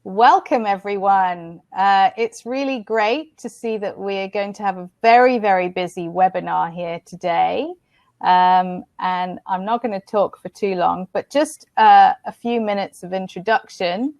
Welcome, everyone. It's really great to see that we're going to have a very, very busy webinar here today. And I'm not going to talk for too long, but just a few minutes of introduction.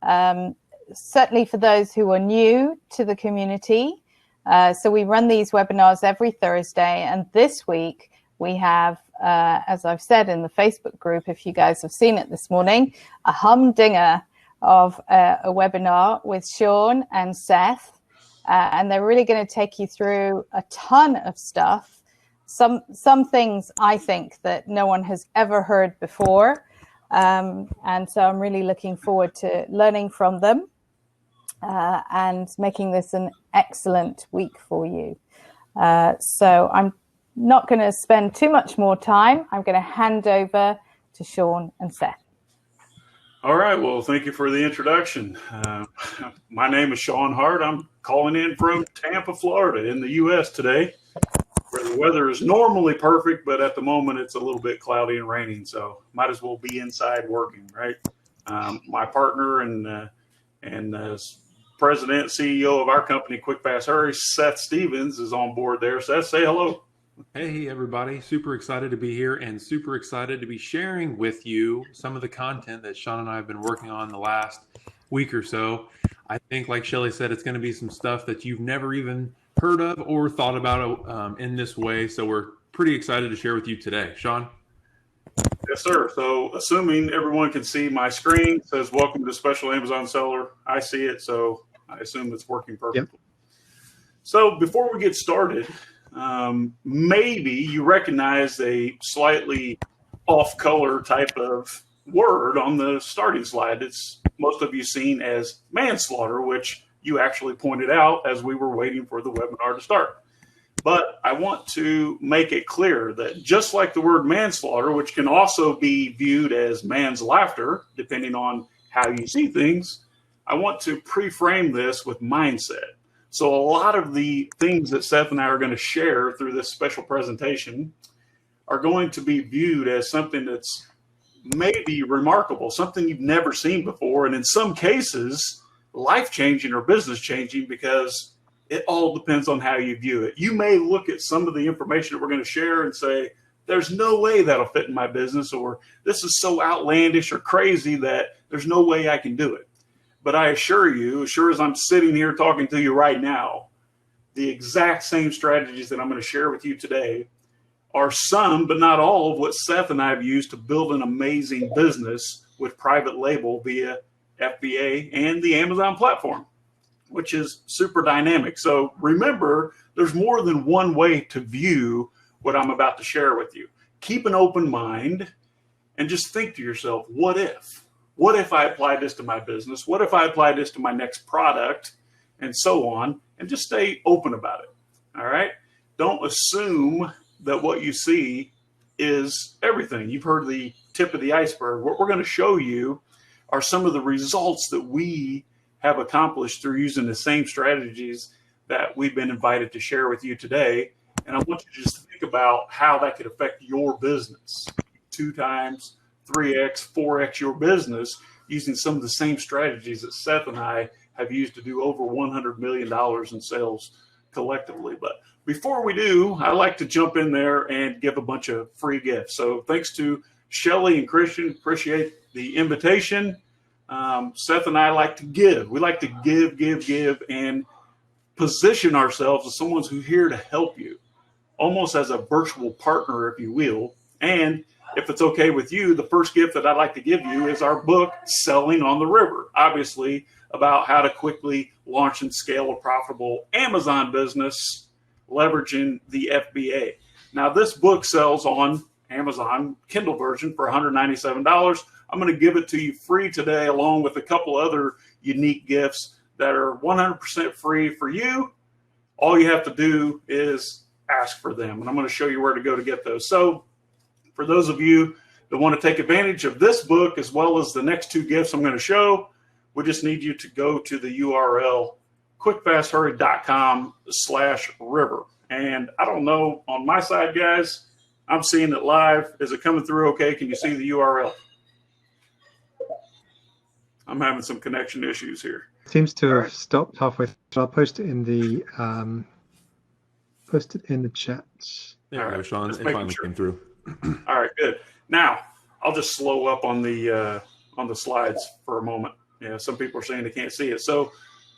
Certainly for those who are new to the community. So we run these webinars every Thursday. And this week we have, as I've said in the Facebook group, if you guys have seen it this morning, a humdinger of a webinar with Shawn and Seth, and they're really going to take you through a ton of stuff. Some things I think that no one has ever heard before, and so I'm really looking forward to learning from them and making this an excellent week for you. So I'm not going to spend too much more time. I'm going to hand over to Shawn and Seth. All right. Well, thank you for the introduction. My name is Shawn Hart. I'm calling in from Tampa, Florida in the U.S. today, where the weather is normally perfect, but at the moment it's a little bit cloudy and raining, so might as well be inside working, right? My partner and president, CEO of our company, 𝗱𝐻𝐻𝐿, Seth Stevens, is on board there. Seth, say hello. Hey, everybody. Super excited to be here and super excited to be sharing with you some of the content that Shawn and I have been working on the last week or so. I think, like Shelly said, it's going to be some stuff that you've never even heard of or thought about in this way. So we're pretty excited to share with you today. Shawn? Yes, sir. So assuming everyone can see my screen, it says welcome to Special Amazon Seller. I see it, so I assume it's working perfectly. Yep. So before we get started, maybe you recognize a slightly off color type of word on the starting slide. It's most of you seen as manslaughter, which you actually pointed out as we were waiting for the webinar to start. But I want to make it clear that just like the word manslaughter, which can also be viewed as man's laughter, depending on how you see things, I want to pre-frame this with mindset. So a lot of the things that Seth and I are going to share through this special presentation are going to be viewed as something that's maybe remarkable, something you've never seen before, and in some cases, life-changing or business-changing, because it all depends on how you view it. You may look at some of the information that we're going to share and say, there's no way that'll fit in my business, or this is so outlandish or crazy that there's no way I can do it. But I assure you, as sure as I'm sitting here talking to you right now, the exact same strategies that I'm going to share with you today are some, but not all, of what Seth and I have used to build an amazing business with private label via FBA and the Amazon platform, which is super dynamic. So remember, there's more than one way to view what I'm about to share with you. Keep an open mind and just think to yourself, what if? What if I applied this to my business? What if I applied this to my next product? And so on, and just stay open about it. All right. Don't assume that what you see is everything. You've heard the tip of the iceberg. What we're going to show you are some of the results that we have accomplished through using the same strategies that we've been invited to share with you today. And I want you to just think about how that could affect your business 2 times, 3x, 4x your business using some of the same strategies that Seth and I have used to do over $100 million in sales collectively. But before we do, I like to jump in there and give a bunch of free gifts. So thanks to Shelly and Christian, appreciate the invitation. Seth and I like to give. We like to give, and position ourselves as someone who's here to help you, almost as a virtual partner, if you will. And if it's okay with you, the first gift that I'd like to give you is our book, Selling on the River, obviously about how to quickly launch and scale a profitable Amazon business, leveraging the FBA. Now, this book sells on Amazon Kindle version for $197. I'm going to give it to you free today, along with a couple other unique gifts that are 100% free for you. All you have to do is ask for them, and I'm going to show you where to go to get those. So for those of you that want to take advantage of this book, as well as the next 2 gifts I'm going to show, we just need you to go to the URL quickfasthurry.com/river. And I don't know on my side, guys, I'm seeing it live. Is it coming through okay? Can you see the URL? I'm having some connection issues here. Seems to have stopped halfway through. So I'll post it in the chat. There we go, Shawn. It finally came through. All right, good. Now I'll just slow up on the slides for a moment. Yeah, some people are saying they can't see it. So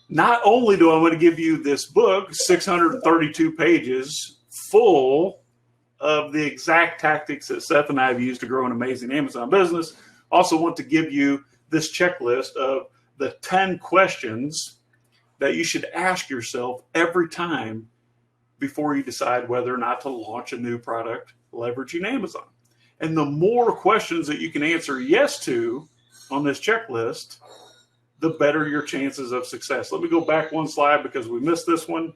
not only do I want to give you this book, 632 pages, full of the exact tactics that Seth and I have used to grow an amazing Amazon business, also want to give you this checklist of the 10 questions that you should ask yourself every time before you decide whether or not to launch a new product leveraging Amazon. And the more questions that you can answer yes to on this checklist, the better your chances of success. Let me go back one slide because we missed this one.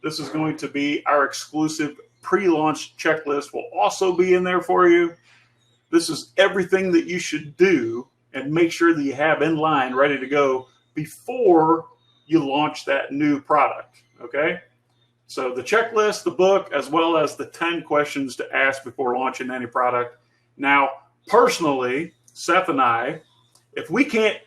This is going to be our exclusive pre-launch checklist. Will also be in there for you. This is everything that you should do and make sure that you have in line ready to go before you launch that new product, okay? So the checklist, the book, as well as the 10 questions to ask before launching any product. Now, personally, Seth and I, if we can't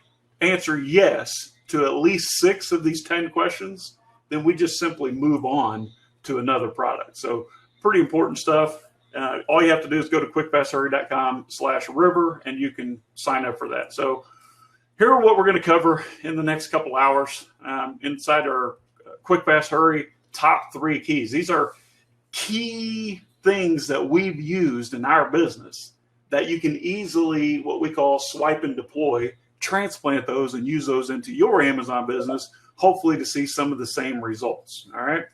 answer yes to at least 6 of these 10 questions, then we just simply move on to another product. So pretty important stuff. All you have to do is go to quickfasthurry.com/river and you can sign up for that. So here are what we're going to cover in the next couple hours inside our Quick Fast Hurry top 3 keys. These are key things that we've used in our business that you can easily, what we call swipe and deploy, transplant those and use those into your Amazon business, hopefully to see some of the same results. All right.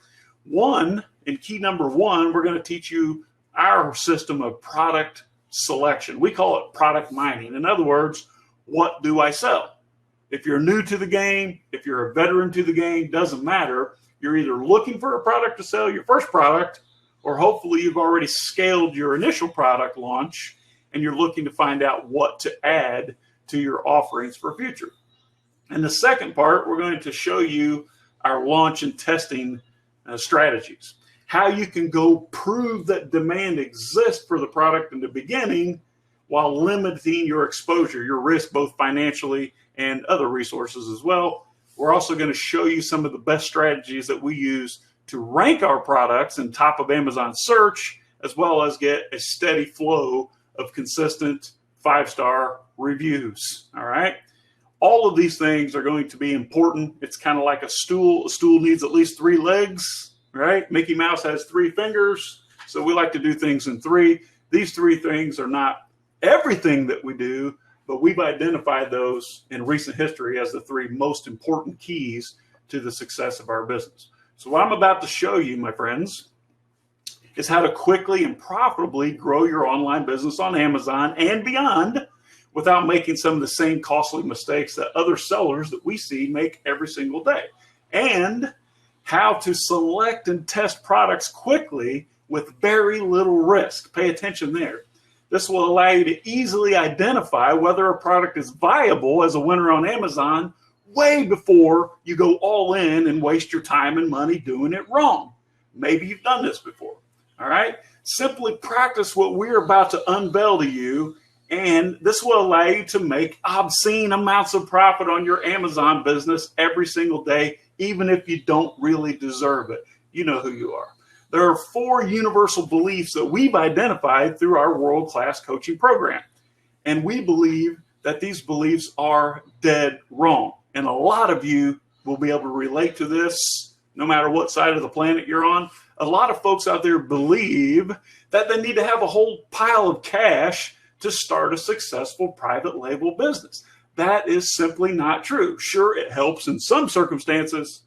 Key number 1, we're going to teach you our system of product selection. We call it product mining. In other words, what do I sell? If you're new to the game, if you're a veteran to the game, doesn't matter. You're either looking for a product to sell, your first product, or hopefully you've already scaled your initial product launch and you're looking to find out what to add to your offerings for future. And the second part, we're going to show you our launch and testing strategies. How you can go prove that demand exists for the product in the beginning while limiting your exposure, your risk, both financially and other resources as well. We're also going to show you some of the best strategies that we use to rank our products in top of Amazon search, as well as get a steady flow of consistent 5-star reviews. All right. All of these things are going to be important. It's kind of like a stool. A stool needs at least 3 legs, right? Mickey Mouse has 3 fingers. So we like to do things in 3. These 3 things are not everything that we do, but we've identified those in recent history as the 3 most important keys to the success of our business. So what I'm about to show you, my friends, is how to quickly and profitably grow your online business on Amazon and beyond without making some of the same costly mistakes that other sellers that we see make every single day. And how to select and test products quickly with very little risk. Pay attention there. This will allow you to easily identify whether a product is viable as a winner on Amazon way before you go all in and waste your time and money doing it wrong. Maybe you've done this before. All right. Simply practice what we're about to unveil to you, and this will allow you to make obscene amounts of profit on your Amazon business every single day, even if you don't really deserve it. You know who you are. There are 4 universal beliefs that we've identified through our world-class coaching program. And we believe that these beliefs are dead wrong. And a lot of you will be able to relate to this no matter what side of the planet you're on. A lot of folks out there believe that they need to have a whole pile of cash to start a successful private label business. That is simply not true. Sure, it helps in some circumstances,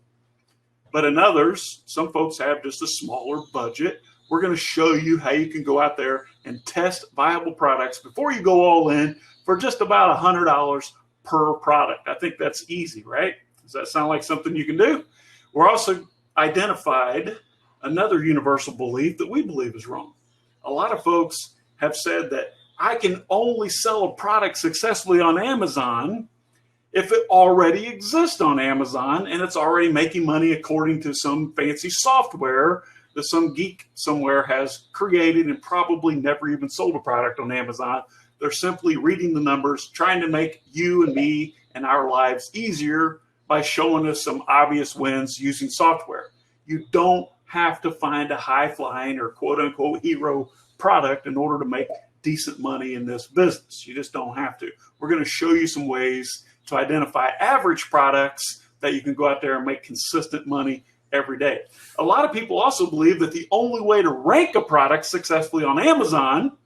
but in others, some folks have just a smaller budget. We're going to show you how you can go out there and test viable products before you go all in for just about $100 per product. I think that's easy, right? Does that sound like something you can do? We're also identified another universal belief that we believe is wrong. A lot of folks have said that I can only sell a product successfully on Amazon if it already exists on Amazon and it's already making money according to some fancy software that some geek somewhere has created and probably never even sold a product on Amazon They're simply reading the numbers, trying to make you and me and our lives easier by showing us some obvious wins using software. You don't have to find a high-flying or quote-unquote hero product in order to make decent money in this business. You just don't have to. We're going to show you some ways to identify average products that you can go out there and make consistent money every day. A lot of people also believe that the only way to rank a product successfully on Amazon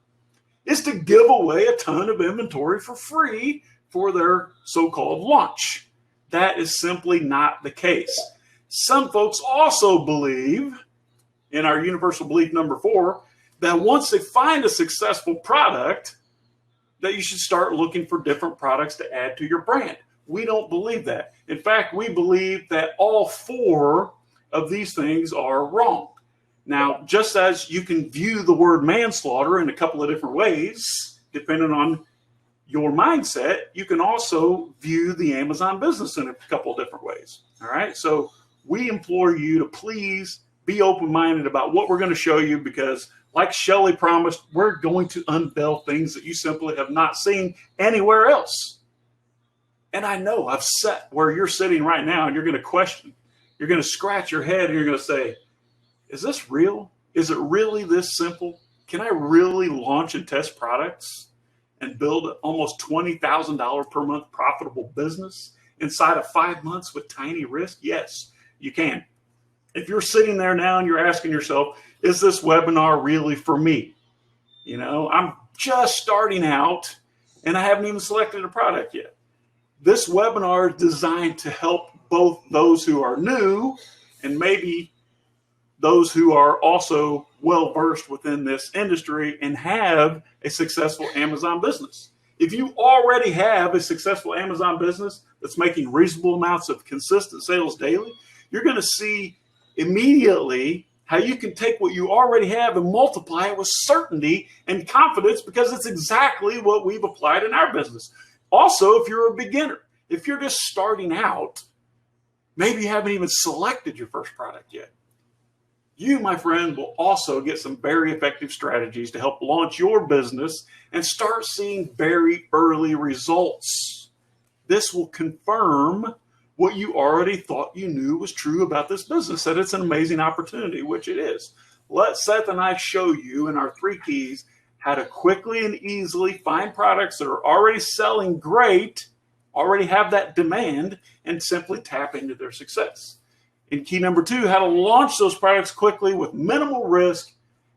is to give away a ton of inventory for free for their so-called launch. That is simply not the case. Some folks also believe, in our universal belief number 4, that once they find a successful product, that you should start looking for different products to add to your brand. We don't believe that. In fact, we believe that all 4 of these things are wrong. Now, just as you can view the word manslaughter in a couple of different ways, depending on your mindset, you can also view the Amazon business in a couple of different ways. All right. So we implore you to please be open-minded about what we're going to show you, because like Shelly promised, we're going to unveil things that you simply have not seen anywhere else. And I know I've sat where you're sitting right now and you're going to question. You're going to scratch your head and you're going to say, is this real? Is it really this simple? Can I really launch and test products and build almost $20,000 per month profitable business inside of 5 months with tiny risk? Yes, you can. If you're sitting there now and you're asking yourself, is this webinar really for me? You know, I'm just starting out and I haven't even selected a product yet. This webinar is designed to help both those who are new and maybe those who are also well-versed within this industry and have a successful Amazon business. If you already have a successful Amazon business that's making reasonable amounts of consistent sales daily, you're going to see immediately how you can take what you already have and multiply it with certainty and confidence, because it's exactly what we've applied in our business. Also, if you're a beginner, if you're just starting out, maybe you haven't even selected your first product yet, you, my friend, will also get some very effective strategies to help launch your business and start seeing very early results. This will confirm what you already thought you knew was true about this business, that it's an amazing opportunity, which it is. Let Seth and I show you in our 3 keys how to quickly and easily find products that are already selling great, already have that demand, and simply tap into their success. In key number 2, how to launch those products quickly with minimal risk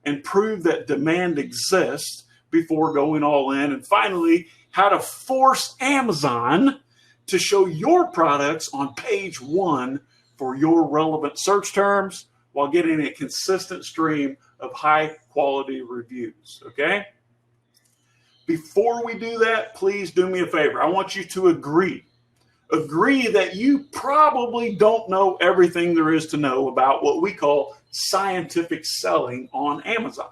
and prove that demand exists before going all in. And finally, how to force Amazon to show your products on page 1 for your relevant search terms while getting a consistent stream of high quality reviews. Okay? Before we do that, please do me a favor. I want you to agree that you probably don't know everything there is to know about what we call scientific selling on Amazon.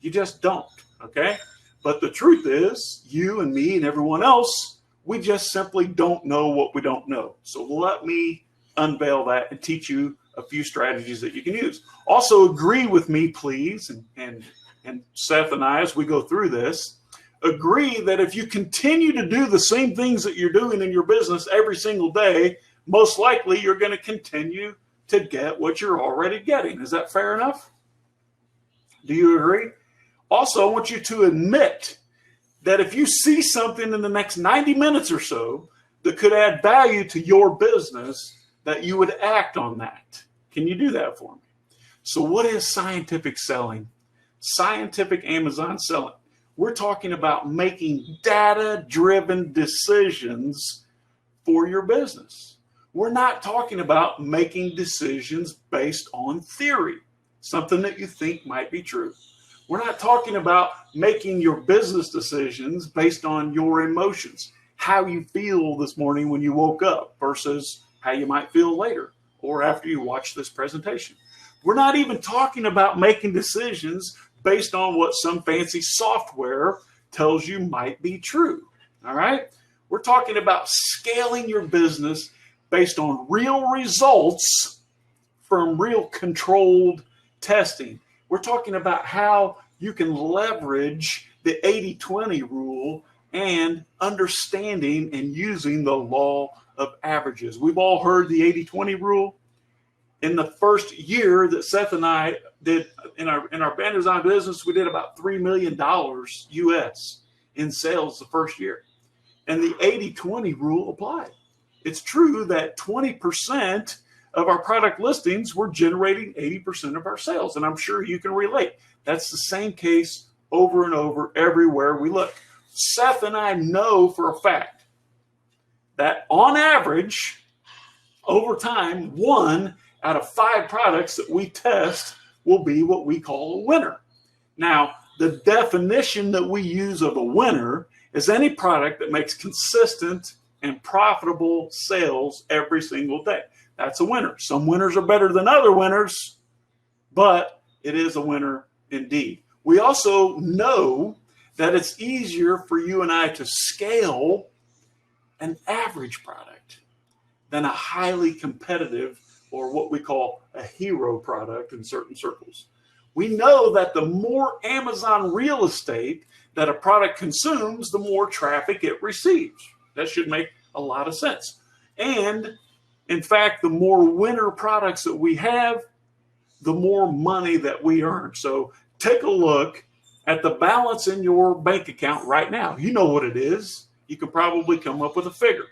You just don't, okay? But the truth is, you and me and everyone else, we just simply don't know what we don't know. So let me unveil that and teach you a few strategies that you can use. Also agree with me, please, and Seth and I, as we go through this, agree that if you continue to do the same things that you're doing in your business every single day, most likely you're going to continue to get what you're already getting. Is that fair enough? Do you agree? Also, I want you to admit that if you see something in the next 90 minutes or so that could add value to your business, that you would act on that. Can you do that for me? So what is scientific selling? Scientific Amazon selling. We're talking about making data-driven decisions for your business. We're not talking about making decisions based on theory, something that you think might be true. We're not talking about making your business decisions based on your emotions, how you feel this morning when you woke up versus how you might feel later or after you watch this presentation. We're not even talking about making decisions based on what some fancy software tells you might be true, all right? We're talking about scaling your business based on real results from real controlled testing. We're talking about how you can leverage the 80-20 rule and understanding and using the law of averages. We've all heard the 80-20 rule. In the first year that Seth and I did in our band design business, we did about $3 million US in sales the first year. And the 80-20 rule applied. It's true that 20% of our product listings were generating 80% of our sales. And I'm sure you can relate. That's the same case over and over everywhere we look. Seth and I know for a fact that on average, over time, 1 out of 5 products that we test will be what we call a winner. Now, the definition that we use of a winner is any product that makes consistent and profitable sales every single day. That's a winner. Some winners are better than other winners, but it is a winner indeed. We also know that it's easier for you and I to scale an average product than a highly competitive or what we call a hero product in certain circles. We know that the more Amazon real estate that a product consumes, the more traffic it receives. That should make a lot of sense. And in fact, the more winner products that we have, the more money that we earn. So take a look at the balance in your bank account right now. You know what it is. You can probably come up with a figure.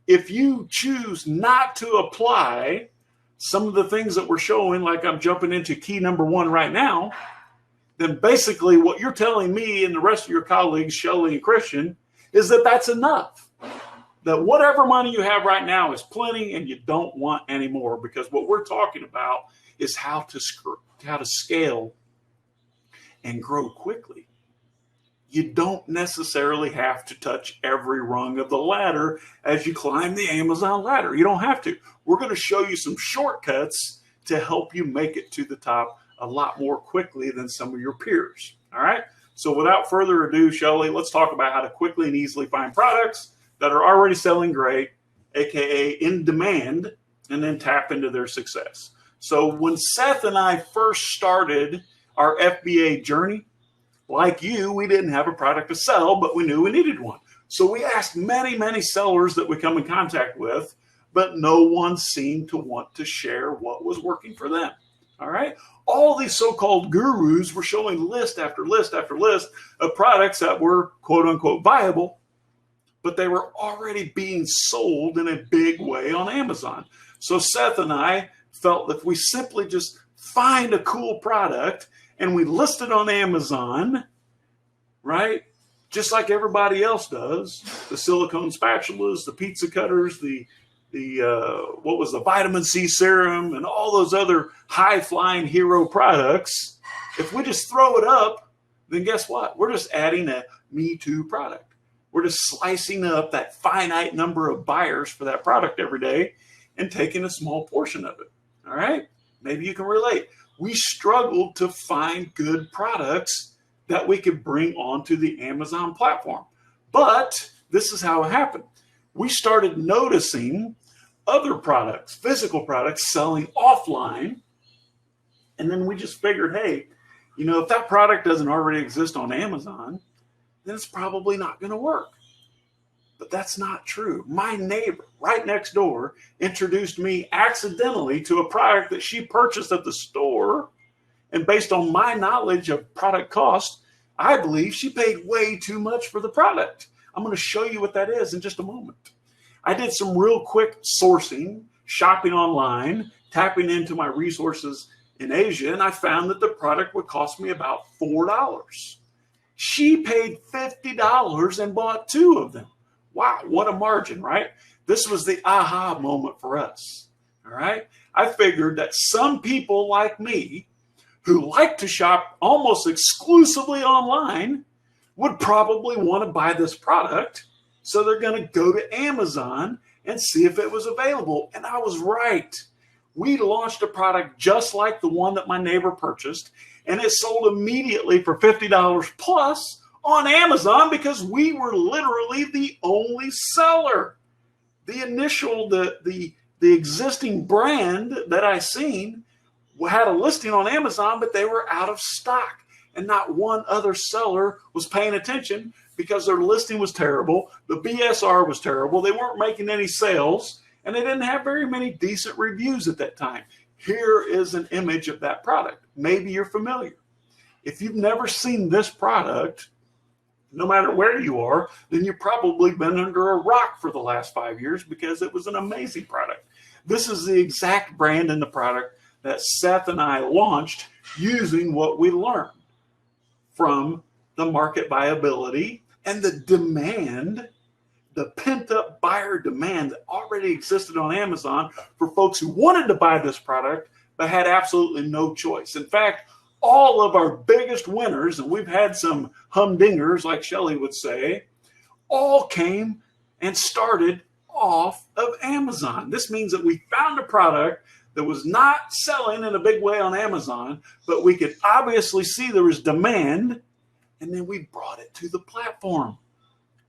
If you choose not to apply some of the things that we're showing, like I'm jumping into key number 1 right now, then basically what you're telling me and the rest of your colleagues, Shelly and Christian, is that that's enough. That whatever money you have right now is plenty and you don't want any more, because what we're talking about is how to scale and grow quickly. You don't necessarily have to touch every rung of the ladder as you climb the Amazon ladder. You don't have to. We're going to show you some shortcuts to help you make it to the top a lot more quickly than some of your peers. All right. So without further ado, Shelly, let's talk about how to quickly and easily find products that are already selling great, AKA in demand, and then tap into their success. So when Seth and I first started our FBA journey, like you, we didn't have a product to sell, but we knew we needed one. So we asked many, many sellers that we come in contact with, but no one seemed to want to share what was working for them. All right. All these so-called gurus were showing list after list after list of products that were quote unquote viable, but they were already being sold in a big way on Amazon. So Seth and I felt that if we simply just find a cool product and we list it on Amazon, right? Just like everybody else does, the silicone spatulas, the pizza cutters, the vitamin C serum and all those other high flying hero products. If we just throw it up, then guess what? We're just adding a Me Too product. We're just slicing up that finite number of buyers for that product every day and taking a small portion of it. All right. Maybe you can relate. We struggled to find good products that we could bring onto the Amazon platform. But this is how it happened. We started noticing other products, physical products, selling offline. And then we just figured, hey, if that product doesn't already exist on Amazon, then it's probably not going to work. But that's not true. My neighbor right next door introduced me accidentally to a product that she purchased at the store. And based on my knowledge of product cost, I believe she paid way too much for the product. I'm going to show you what that is in just a moment. I did some real quick sourcing, shopping online, tapping into my resources in Asia, and I found that the product would cost me about $4. She paid $50 and bought 2 of them. Wow, what a margin, right? This was the aha moment for us, all right? I figured that some people like me who like to shop almost exclusively online would probably want to buy this product. So they're going to go to Amazon and see if it was available. And I was right. We launched a product just like the one that my neighbor purchased, and it sold immediately for $50 plus on Amazon because we were literally the only seller. The initial, the existing brand that I seen had a listing on Amazon, but they were out of stock. and not one other seller was paying attention because their listing was terrible. The BSR was terrible. They weren't making any sales, and they didn't have very many decent reviews at that time. Here is an image of that product. Maybe you're familiar. If you've never seen this product, no matter where you are, then you've probably been under a rock for the last 5 years because it was an amazing product. This is the exact brand and the product that Seth and I launched using what we learned from the market viability and the demand, the pent-up buyer demand that already existed on Amazon for folks who wanted to buy this product but had absolutely no choice. In fact, all of our biggest winners, and we've had some humdingers, like Shelley would say, all came and started off of Amazon. This means that we found a product that was not selling in a big way on Amazon, but we could obviously see there was demand, and then we brought it to the platform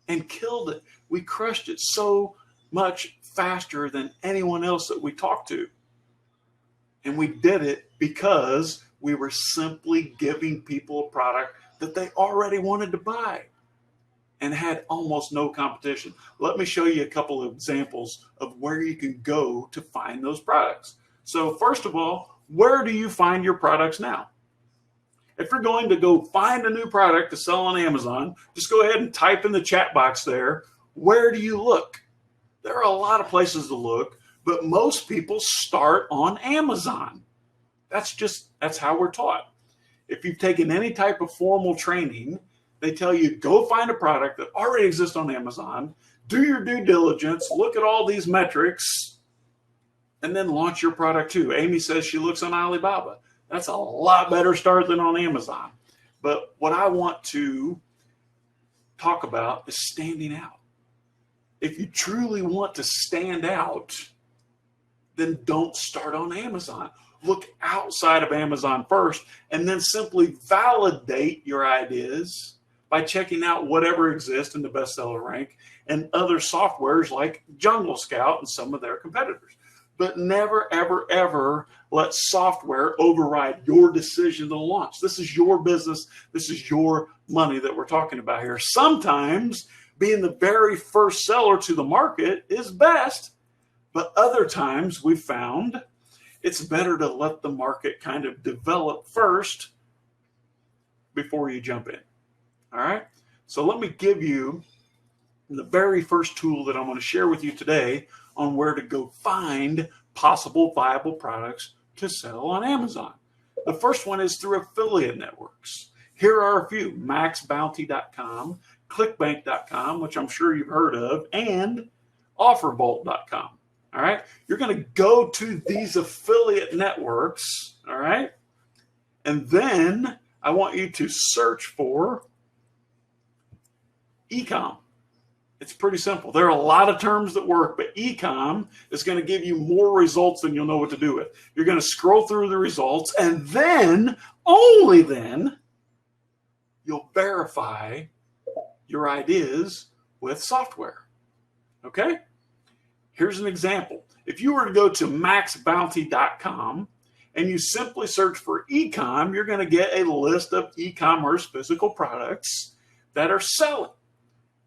and killed it. We crushed it so much faster than anyone else that we talked to. And we did it because we were simply giving people a product that they already wanted to buy and had almost no competition. Let me show you a couple of examples of where you can go to find those products. So first of all, where do you find your products now? If you're going to go find a new product to sell on Amazon, just go ahead and type in the chat box there, where do you look? There are a lot of places to look, but most people start on Amazon. That's how we're taught. If you've taken any type of formal training, they tell you go find a product that already exists on Amazon, do your due diligence, look at all these metrics, and then launch your product too. Amy says she looks on Alibaba. That's a lot better start than on Amazon. But what I want to talk about is standing out. If you truly want to stand out, then don't start on Amazon. Look outside of Amazon first, and then simply validate your ideas by checking out whatever exists in the bestseller rank and other softwares like Jungle Scout and some of their competitors. But never, ever, ever let software override your decision to launch. This is your business. This is your money that we're talking about here. Sometimes being the very first seller to the market is best, but other times we've found it's better to let the market kind of develop first before you jump in. All right. So let me give you the very first tool that I'm going to share with you today on where to go find possible viable products to sell on Amazon. The first one is through affiliate networks. Here are a few: maxbounty.com, clickbank.com, which I'm sure you've heard of, and offervault.com. All right. You're going to go to these affiliate networks. All right. And then I want you to search for e-com. It's pretty simple. There are a lot of terms that work, but e-com is going to give you more results than you'll know what to do with. You're going to scroll through the results, and then, only then, you'll verify your ideas with software. Okay? Here's an example. If you were to go to maxbounty.com and you simply search for e-com, you're going to get a list of e-commerce physical products that are selling.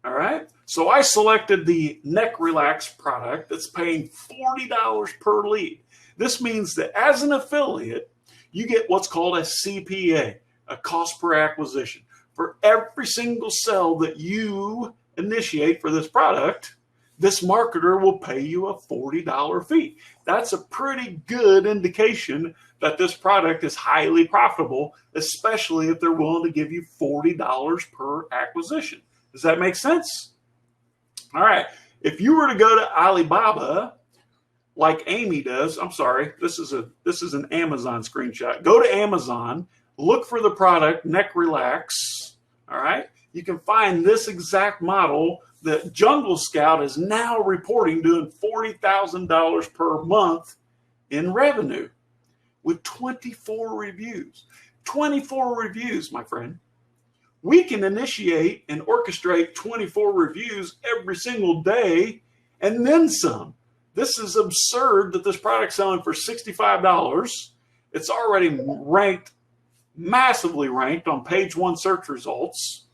All right. So I selected the neck relax product that's paying $40 per lead. This means that as an affiliate, you get what's called a CPA, a cost per acquisition. For every single sell that you initiate for this product, this marketer will pay you a $40 fee. That's a pretty good indication that this product is highly profitable, especially if they're willing to give you $40 per acquisition. Does that make sense? All right. If you were to go to Alibaba, like Amy does, I'm sorry, this is an Amazon screenshot. Go to Amazon, look for the product Neck Relax. All right. You can find this exact model that Jungle Scout is now reporting doing $40,000 per month in revenue with 24 reviews. 24 reviews, my friend. We can initiate and orchestrate 24 reviews every single day and then some. This is absurd that this product's selling for $65. It's already ranked massively ranked on page 1 search results,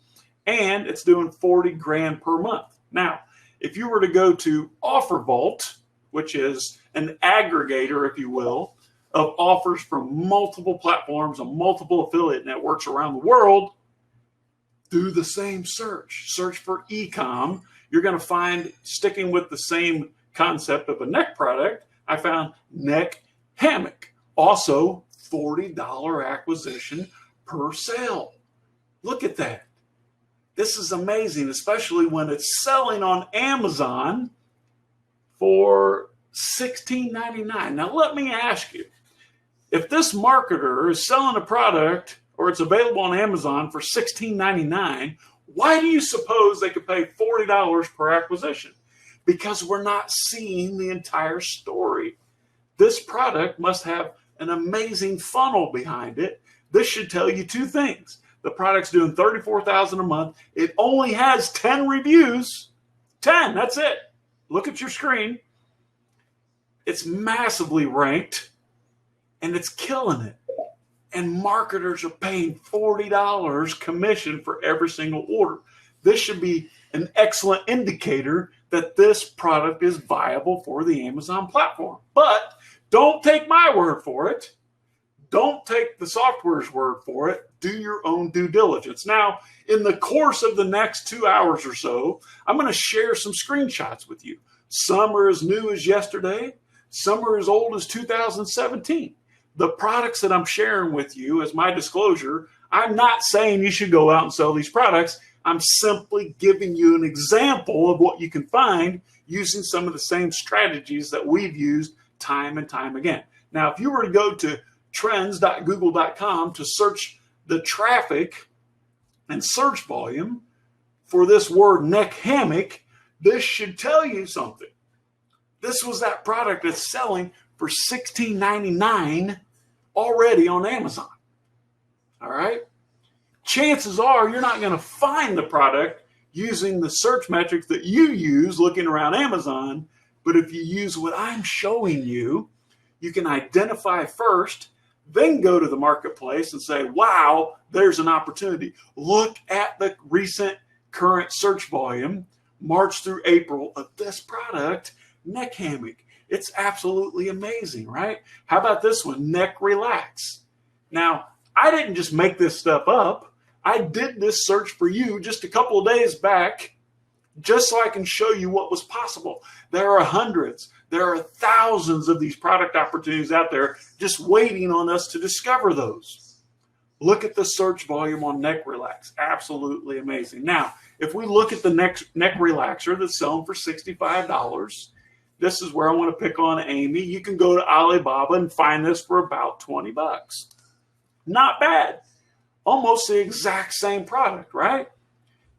and it's doing 40 grand per month. Now, if you were to go to OfferVault, which is an aggregator, if you will, of offers from multiple platforms and multiple affiliate networks around the world, do the same search for e-com. You're going to find, sticking with the same concept of a neck product, I found neck hammock. Also, $40 acquisition per sale. Look at that. This is amazing, especially when it's selling on Amazon for $16.99. Now, let me ask you, if this marketer is selling a product or it's available on Amazon for $16.99, why do you suppose they could pay $40 per acquisition? Because we're not seeing the entire story. This product must have an amazing funnel behind it. This should tell you 2 things. The product's doing $34,000 a month. It only has 10 reviews. 10, that's it. Look at your screen. It's massively ranked, and it's killing it. And marketers are paying $40 commission for every single order. This should be an excellent indicator that this product is viable for the Amazon platform. But don't take my word for it. Don't take the software's word for it. Do your own due diligence. Now, in the course of the next 2 hours or so, I'm going to share some screenshots with you. Some are as new as yesterday. Some are as old as 2017. The products that I'm sharing with you as my disclosure, I'm not saying you should go out and sell these products. I'm simply giving you an example of what you can find using some of the same strategies that we've used time and time again. Now, if you were to go to trends.google.com to search the traffic and search volume for this word neck hammock, this should tell you something. This was that product that's selling for $16.99 already on Amazon. All right? Chances are you're not going to find the product using the search metrics that you use looking around Amazon, but if you use what I'm showing you, you can identify first, then go to the marketplace and say, wow, there's an opportunity. Look at the recent current search volume, March through April, of this product, neck hammock. It's absolutely amazing, right? How about this one, neck relax? Now, I didn't just make this stuff up. I did this search for you just a couple of days back, just so I can show you what was possible. There are hundreds, there are thousands of these product opportunities out there just waiting on us to discover those. Look at the search volume on neck relax. Absolutely amazing. Now, if we look at the neck relaxer that's selling for $65, this is where I want to pick on Amy. You can go to Alibaba and find this for about $20. Not bad. Almost the exact same product, right?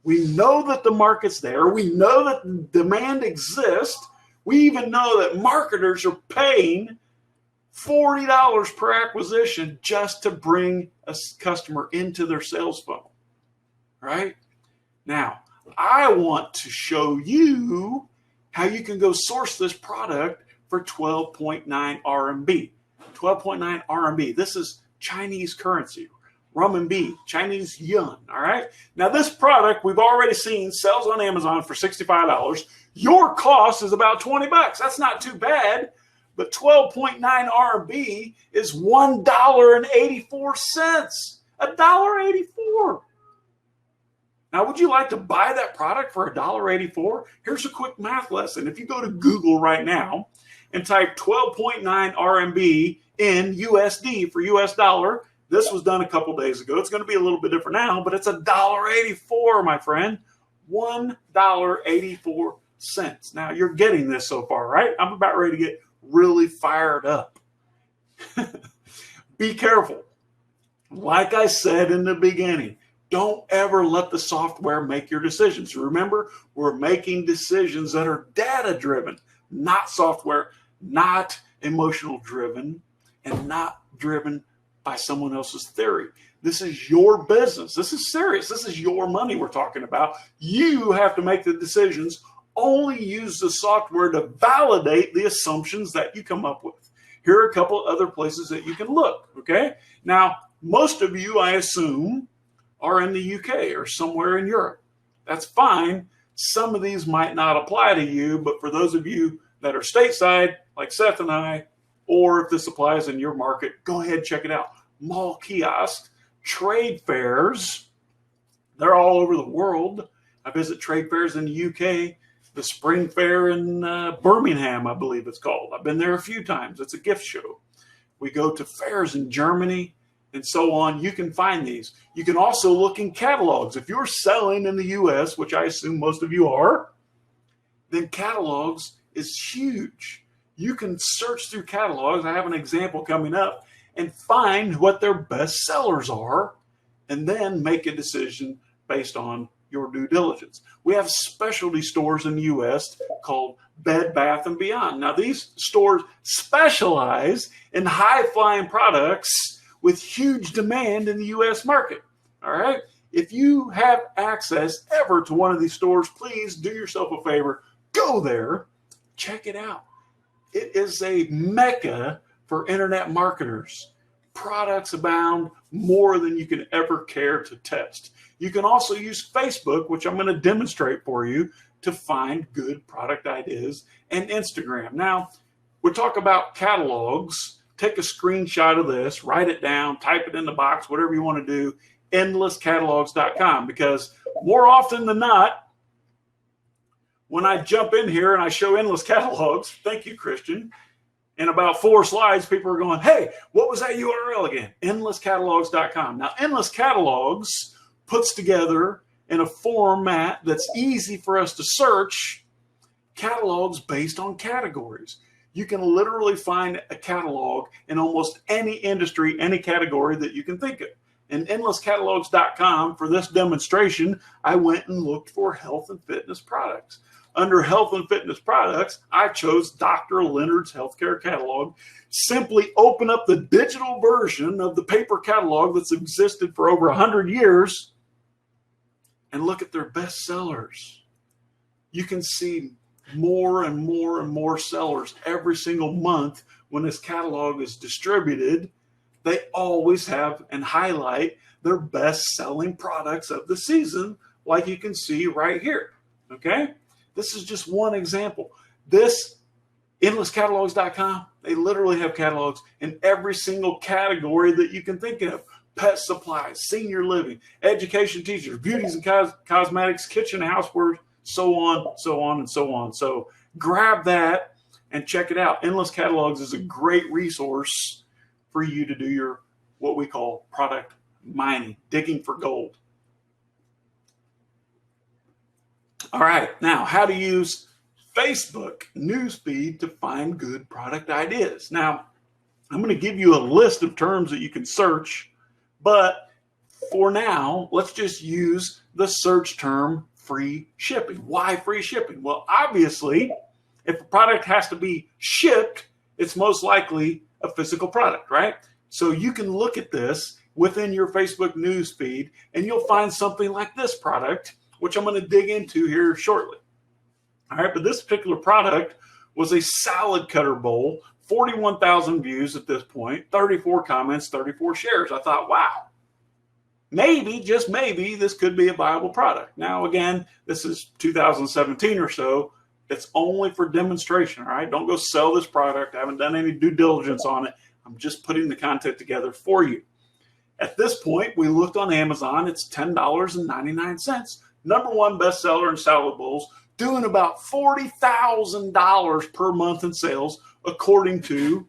We know that the market's there. We know that demand exists. We even know that marketers are paying $40 per acquisition just to bring a customer into their sales funnel, right? Now, I want to show you how you can go source this product for 12.9 RMB. 12.9 RMB. This is Chinese currency. Renminbi, Chinese yuan, all right? Now, this product we've already seen sells on Amazon for $65. Your cost is about $20. That's not too bad, but 12.9 RMB is $1.84. $1.84. Now, would you like to buy that product for $1.84? Here's a quick math lesson. If you go to Google right now and type 12.9 RMB in USD for US dollar, this was done a couple days ago. It's going to be a little bit different now, but it's $1.84, my friend. $1.84. Now, you're getting this so far, right? I'm about ready to get really fired up. Be careful. Like I said in the beginning, don't ever let the software make your decisions. Remember, we're making decisions that are data-driven, not software, not emotional-driven, and not driven by someone else's theory. This is your business. This is serious. This is your money we're talking about. You have to make the decisions. Only use the software to validate the assumptions that you come up with. Here are a couple other places that you can look, okay? Now, Most of you, I assume, are in the UK or somewhere in Europe. That's fine. Some of these might not apply to you, but for those of you that are stateside, like Seth and I, or if this applies in your market, go ahead, check it out. Mall kiosks, trade fairs, they're all over the world. I visit trade fairs in the UK, the spring fair in Birmingham, I believe it's called. I've been there a few times. It's a gift show. We go to fairs in Germany and so on. You can find these. You can also look in catalogs. If you're selling in the US, which I assume most of you are, then catalogs is huge. You can search through catalogs. I have an example coming up and find what their best sellers are and then make a decision based on your due diligence. We have specialty stores in the US called Bed Bath & Beyond. Now, these stores specialize in high-flying products with huge demand in the US market. All right? If you have access ever to one of these stores, please do yourself a favor. Go there. Check it out. It is a mecca for internet marketers. Products abound more than you can ever care to test. You can also use Facebook, which I'm going to demonstrate for you, to find good product ideas, and Instagram. Now, we'll talk about catalogs. Take a screenshot of this, write it down, type it in the box, whatever you want to do, endlesscatalogs.com, because more often than not, when I jump in here and I show endless catalogs, thank you, Christian, in about 4 slides, people are going, hey, what was that URL again? Endlesscatalogs.com. Now, Endless Catalogs puts together in a format that's easy for us to search catalogs based on categories. You can literally find a catalog in almost any industry, any category that you can think of. In endlesscatalogs.com, for this demonstration, I went and looked for health and fitness products. Under health and fitness products, I chose Dr. Leonard's healthcare catalog. Simply open up the digital version of the paper catalog that's existed for over 100 years and look at their best sellers. You can see more and more and more sellers every single month when this catalog is distributed. They always have and highlight their best selling products of the season, like you can see right here. Okay? This is just one example. This endlesscatalogs.com, they literally have catalogs in every single category that you can think of. Pet supplies, senior living, education teachers, beauties and cosmetics, kitchen and housewares, so on, so on, and so on. So grab that and check it out. Endless Catalogs is a great resource for you to do your, what we call product mining, digging for gold. All right, now how to use Facebook newsfeed to find good product ideas. Now, I'm going to give you a list of terms that you can search, but for now, let's just use the search term free shipping. Why free shipping? Well, obviously, if a product has to be shipped, it's most likely a physical product, right? So you can look at this within your Facebook news feed, and you'll find something like this product, which I'm going to dig into here shortly. All right, but this particular product was a salad cutter bowl, 41,000 views at this point, 34 comments, 34 shares. I thought, wow, maybe, just maybe, this could be a viable product. Now, again, this is 2017 or so. It's only for demonstration, all right? Don't go sell this product. I haven't done any due diligence on it. I'm just putting the content together for you. At this point, we looked on Amazon. It's $10.99. Number one bestseller in salad bowls, doing about $40,000 per month in sales, according to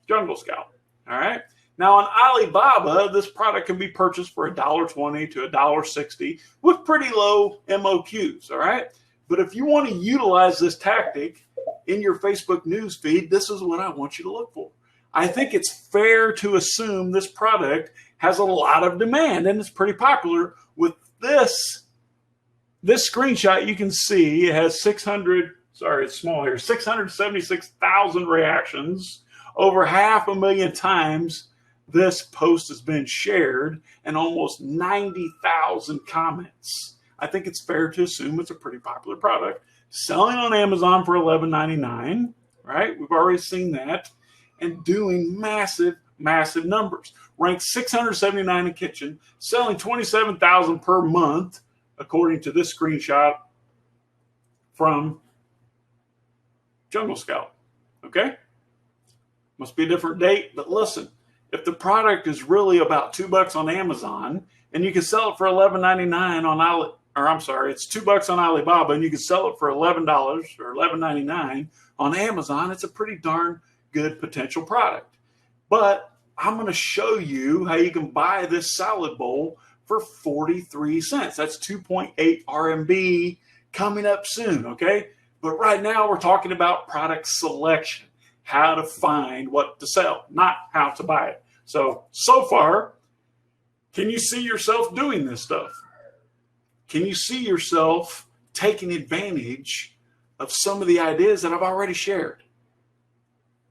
Jungle Scout. All right. Now on Alibaba, this product can be purchased for $1.20 to $1.60 with pretty low MOQs. All right. But if you want to utilize this tactic in your Facebook news feed, this is what I want you to look for. I think it's fair to assume this product has a lot of demand and it's pretty popular. With this screenshot, you can see it has 676,000 reactions. Over 500,000 times this post has been shared and almost 90,000 comments. I think it's fair to assume it's a pretty popular product. Selling on Amazon for $11.99, right? We've already seen that. And doing massive massive numbers. Ranked 679 in kitchen, selling 27,000 per month, according to this screenshot from Jungle Scout. Okay? Must be a different date, but listen, if the product is really about $2 on Amazon and you can sell it for $11.99 on it's $2 on Alibaba and you can sell it for $11 or $11.99 on Amazon, it's a pretty darn good potential product. But I'm going to show you how you can buy this salad bowl for 43 cents. That's 2.8 RMB coming up soon, okay? But right now we're talking about product selection, how to find what to sell, not how to buy it. So far, can you see yourself doing this stuff? Can you see yourself taking advantage of some of the ideas that I've already shared?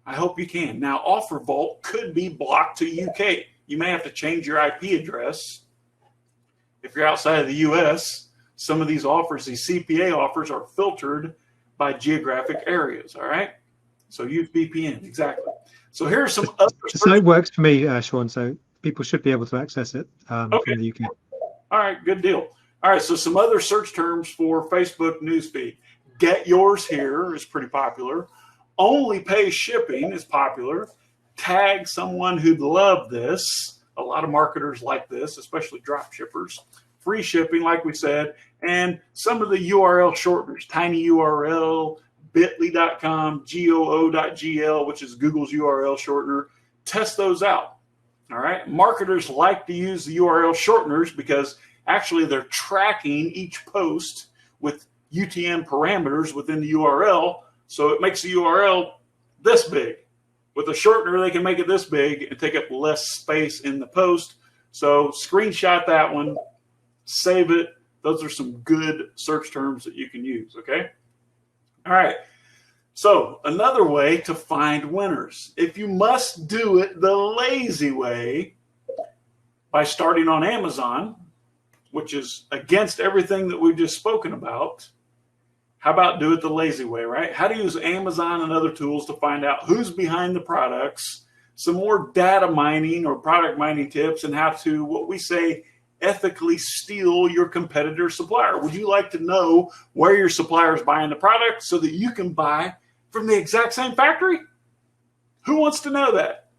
I hope you can. Now, Offer Vault could be blocked to UK. You may have to change your IP address. If you're outside of the US, some of these offers, these CPA offers, are filtered by geographic areas, all right? So use VPN, exactly. So here's some other... So it works for me, Shawn, so people should be able to access it from the UK. All right, good deal. All right, so some other search terms for Facebook newsfeed. Get Yours Here is pretty popular. Only Pay Shipping is popular. Tag Someone Who'd Love This. A lot of marketers like this, especially drop shippers. Free shipping, like we said, and some of the URL shorteners, tinyurl, bit.ly.com, goo.gl, which is Google's URL shortener. Test those out. All right. Marketers like to use the URL shorteners because actually they're tracking each post with UTM parameters within the URL. So it makes the URL this big. With a shortener, they can make it this big and take up less space in the post. So screenshot that one, save it. Those are some good search terms that you can use, okay? All right. So another way to find winners. If you must do it the lazy way by starting on Amazon, which is against everything that we've just spoken about, how about do it the lazy way, right? How to use Amazon and other tools to find out who's behind the products, some more data mining or product mining tips, and how to, what we say, ethically steal your competitor's supplier. Would you like to know where your supplier is buying the product so that you can buy from the exact same factory? Who wants to know that?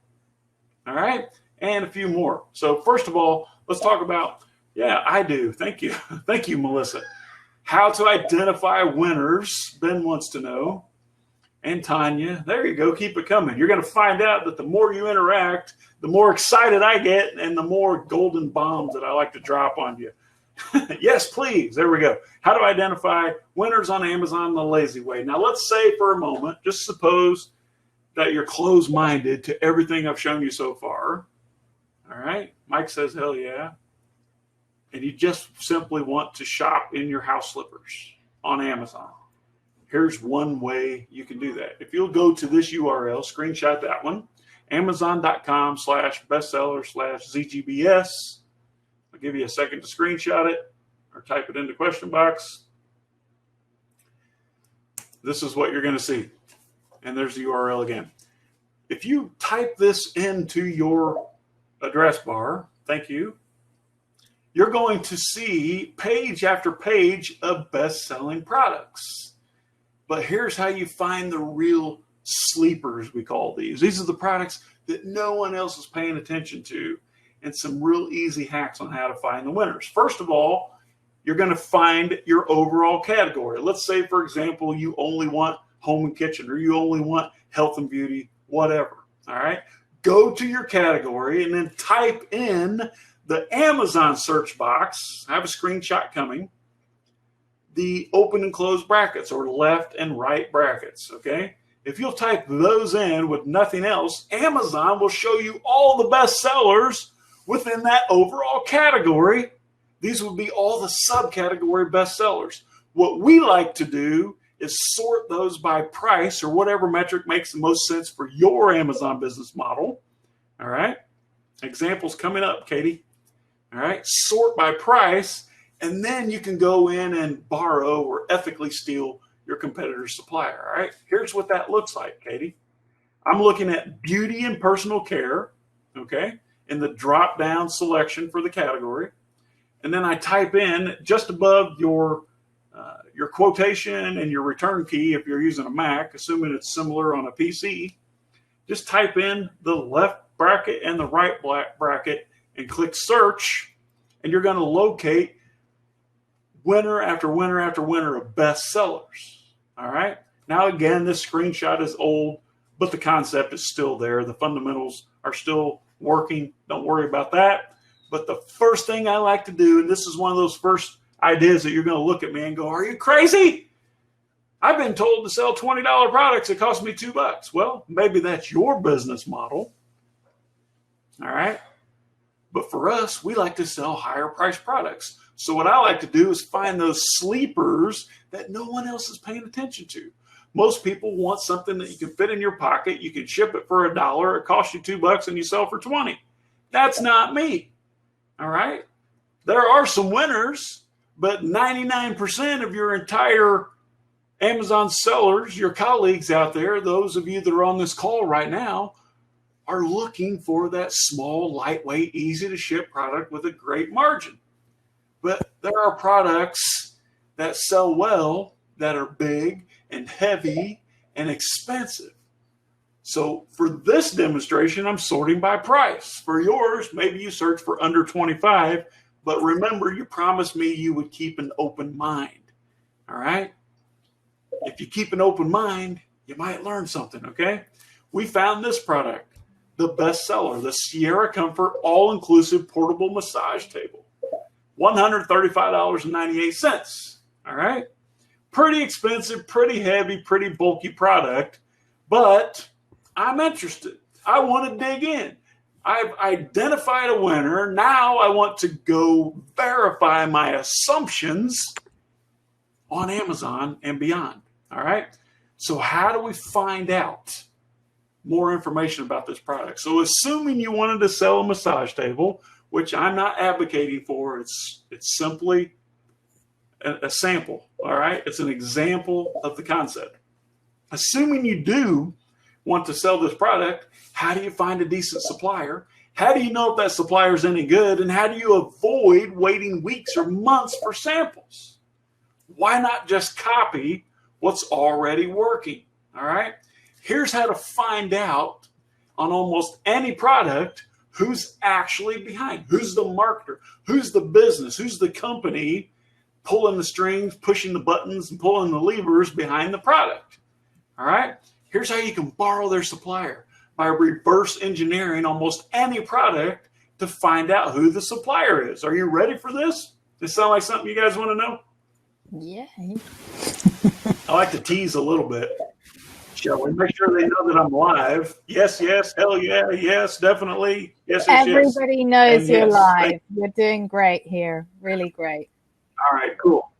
All right, and a few more. So first of all, let's talk about, yeah, I do. Thank you. Thank you, Melissa. How to identify winners, Ben wants to know. And Tanya, there you go. Keep it coming. You're going to find out that the more you interact, the more excited I get and the more golden bombs that I like to drop on you. Yes, please. There we go. How to identify winners on Amazon the lazy way. Now, let's say for a moment, just suppose that you're closed-minded to everything I've shown you so far. All right. Mike says, hell yeah. And you just simply want to shop in your house slippers on Amazon. Here's one way you can do that. If you'll go to this URL, screenshot that one, amazon.com/bestseller/ZGBS. I'll give you a second to screenshot it or type it in the question box. This is what you're going to see. And there's the URL again. If you type this into your address bar, thank you, you're going to see page after page of best-selling products. But here's how you find the real sleepers, we call these. These are the products that no one else is paying attention to, and some real easy hacks on how to find the winners. First of all, you're going to find your overall category. Let's say, for example, you only want home and kitchen, or you only want health and beauty, whatever. All right? Go to your category and then type in the Amazon search box. I have a screenshot coming. The open and close brackets, or left and right brackets, okay? If you'll type those in with nothing else, Amazon will show you all the best sellers within that overall category. These would be all the subcategory best sellers. What we like to do is sort those by price or whatever metric makes the most sense for your Amazon business model. All right? Examples coming up, Katie. All right? Sort by price, and then you can go in and borrow or ethically steal your competitor's supplier. All right? Here's what that looks like, Katie. I'm looking at beauty and personal care. okay, in the drop-down selection for the category. And then I type in just above your quotation and your return key, if you're using a Mac, assuming it's similar on a PC, just type in the left bracket and the right bracket and click search, and you're going to locate winner after winner after winner of bestsellers. All right. Now, again, this screenshot is old, but the concept is still there. The fundamentals are still working. Don't worry about that. But the first thing I like to do, and this is one of those first ideas that you're going to look at me and go, are you crazy? I've been told to sell $20 products. It cost me $2. Well, maybe that's your business model. All right. But for us, we like to sell higher priced products. So what I like to do is find those sleepers that no one else is paying attention to. Most people want something that you can fit in your pocket. You can ship it for $1. It costs you $2 and you sell for 20. That's not me. All right. There are some winners, but 99% of your entire Amazon sellers, your colleagues out there, those of you that are on this call right now, are looking for that small, lightweight, easy to ship product with a great margin. But there are products that sell well that are big and heavy and expensive. So for this demonstration, I'm sorting by price. For yours, maybe you search for under 25, but remember, you promised me you would keep an open mind. All right? If you keep an open mind, you might learn something, okay? We found this product, the bestseller, the Sierra Comfort All-Inclusive Portable Massage Table. $135.98. All right? Pretty expensive, pretty heavy, pretty bulky product, but I'm interested. I want to dig in. I've identified a winner. Now I want to go verify my assumptions on Amazon and beyond. All right? So how do we find out more information about this product? So assuming you wanted to sell a massage table, which I'm not advocating for, it's simply a sample, all right? It's an example of the concept. Assuming you do want to sell this product, how do you find a decent supplier? How do you know if that supplier is any good? And how do you avoid waiting weeks or months for samples? Why not just copy what's already working, all right? Here's how to find out on almost any product who's actually behind, who's the marketer, who's the business, who's the company pulling the strings, pushing the buttons, and pulling the levers behind the product. All right? Here's how you can borrow their supplier by reverse engineering almost any product to find out who the supplier is. Are you ready for this? Does it sound like something you guys want to know? Yeah. I like to tease a little bit. Shall we make sure they know that I'm live? Yes, yes, hell yeah, yes, definitely. Yes, yes, Everybody yes. knows And you're yes, live. You're doing great here. Really great. All right, cool.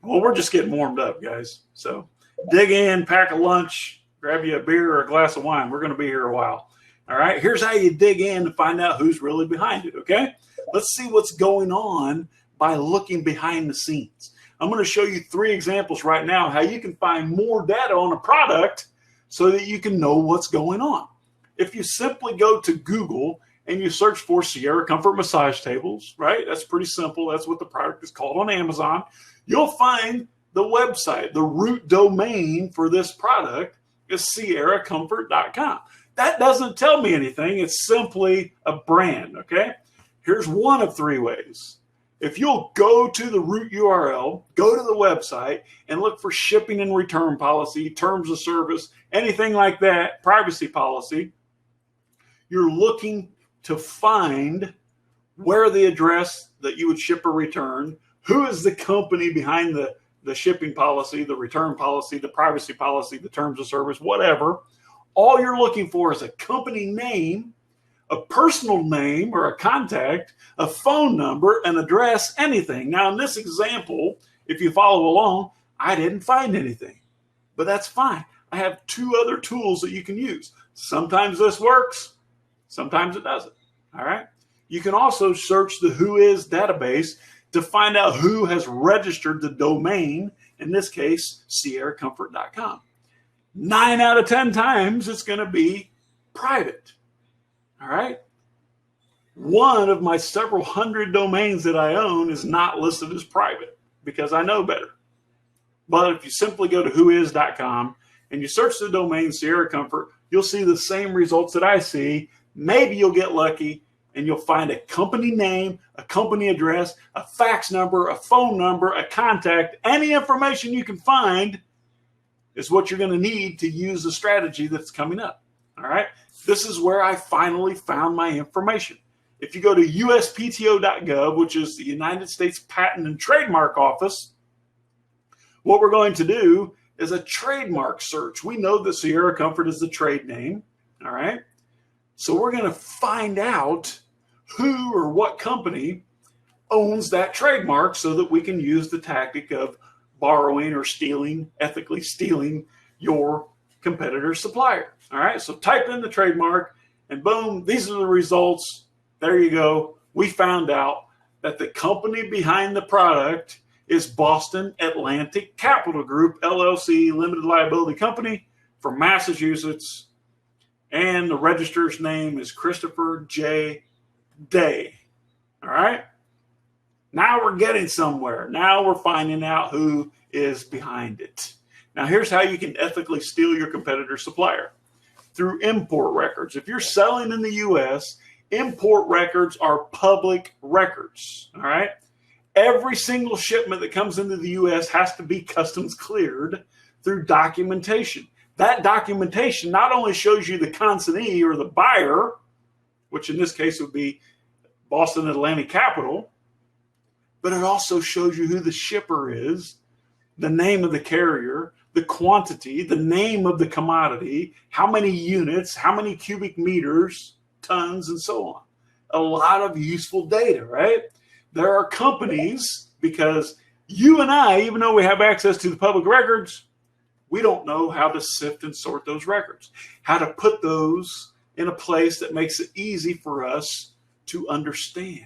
Well, we're just getting warmed up, guys. So dig in, pack a lunch, grab you a beer or a glass of wine. We're going to be here a while. All right, here's how you dig in to find out who's really behind it, okay? Let's see what's going on by looking behind the scenes. I'm going to show you 3 examples right now how you can find more data on a product so that you can know what's going on. If you simply go to Google and you search for Sierra Comfort Massage Tables, right? That's pretty simple. That's what the product is called on Amazon. You'll find the website, the root domain for this product is sierracomfort.com. That doesn't tell me anything. It's simply a brand, okay? Here's one of 3 ways. If you'll go to the root URL, go to the website, and look for shipping and return policy, terms of service, anything like that, privacy policy, you're looking to find where the address that you would ship or return, who is the company behind the shipping policy, the return policy, the privacy policy, the terms of service, whatever. All you're looking for is a company name, a personal name or a contact, a phone number, an address, anything. Now, in this example, if you follow along, I didn't find anything, but that's fine. I have 2 other tools that you can use. Sometimes this works, sometimes it doesn't. All right. You can also search the Whois database to find out who has registered the domain, in this case, sierracomfort.com. 9 out of 10 times, it's going to be private. All right. one of my several hundred domains that I own is not listed as private because I know better. But if you simply go to whois.com and you search the domain Sierra Comfort, you'll see the same results that I see. Maybe you'll get lucky and you'll find a company name, a company address, a fax number, a phone number, a contact. Any information you can find is what you're going to need to use the strategy that's coming up. All right. This is where I finally found my information. If you go to uspto.gov, which is the United States Patent and Trademark Office, what we're going to do is a trademark search. We know that Sierra Comfort is the trade name. All right. So we're going to find out who or what company owns that trademark so that we can use the tactic of borrowing or stealing, ethically stealing your competitor's supplier. All right, so type in the trademark and boom, these are the results. There you go. We found out that the company behind the product is Boston Atlantic Capital Group, LLC, limited liability company from Massachusetts. And the registrar's name is Christopher J. Day. All right. Now we're getting somewhere. Now we're finding out who is behind it. Now here's how you can ethically steal your competitor's supplier. Through import records. If you're selling in the U.S., import records are public records. All right. Every single shipment that comes into the U.S. has to be customs cleared through documentation. That documentation not only shows you the consignee or the buyer, which in this case would be Boston Atlantic Capital, but it also shows you who the shipper is, the name of the carrier, the quantity, the name of the commodity, how many units, how many cubic meters, tons, and so on. A lot of useful data, right? There are companies, because you and I, even though we have access to the public records, we don't know how to sift and sort those records, how to put those in a place that makes it easy for us to understand.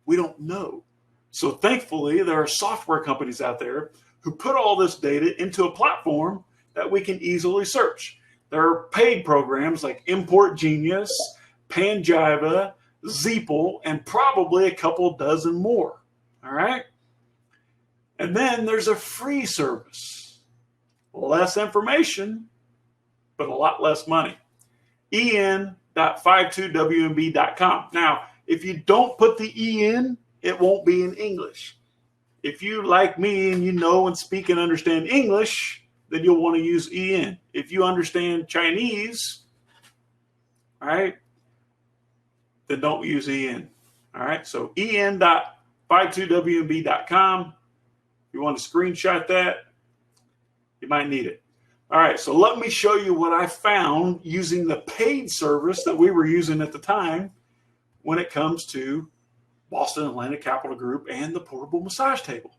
We don't know. So thankfully, there are software companies out there who put all this data into a platform that we can easily search. There are paid programs like Import Genius, Panjiva, 𝗱𝐸, and probably a couple dozen more. All right. And then there's a free service. Less information, but a lot less money. en.52wmb.com. Now, if you don't put the E in, it won't be in English. If you, like me, and you know and speak and understand English, then you'll want to use en. If you understand Chinese, all right, then don't use en. All right, so en.52wmb.com. If you want to screenshot that, you might need it. All right, so let me show you what I found using the paid service that we were using at the time when it comes to Boston Atlantic Capital Group and the portable massage table.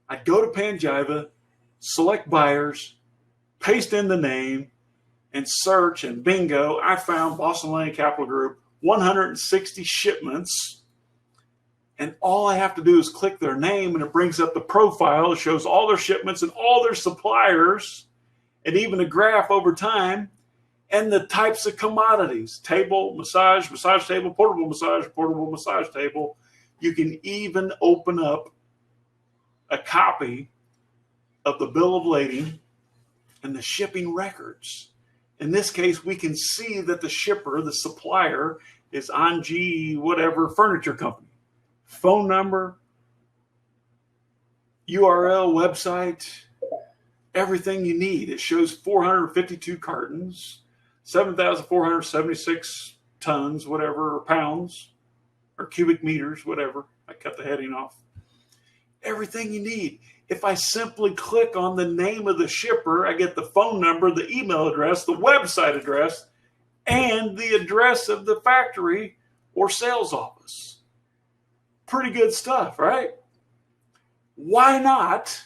I'd go to Panjiva, select buyers, paste in the name, and search, and bingo, I found Boston Atlantic Capital Group, 160 shipments. And all I have to do is click their name, and it brings up the profile. It shows all their shipments and all their suppliers, and even a graph over time, and the types of commodities: table, massage table, portable massage table. You can even open up a copy of the bill of lading and the shipping records. In this case, we can see that the shipper, the supplier, is Anji whatever furniture company. Phone number, URL, website, everything you need. It shows 452 cartons, 7,476 tons, whatever, or pounds, or cubic meters, whatever. I cut the heading off. Everything you need. If I simply click on the name of the shipper, I get the phone number, the email address, the website address, and the address of the factory or sales office. Pretty good stuff, right? Why not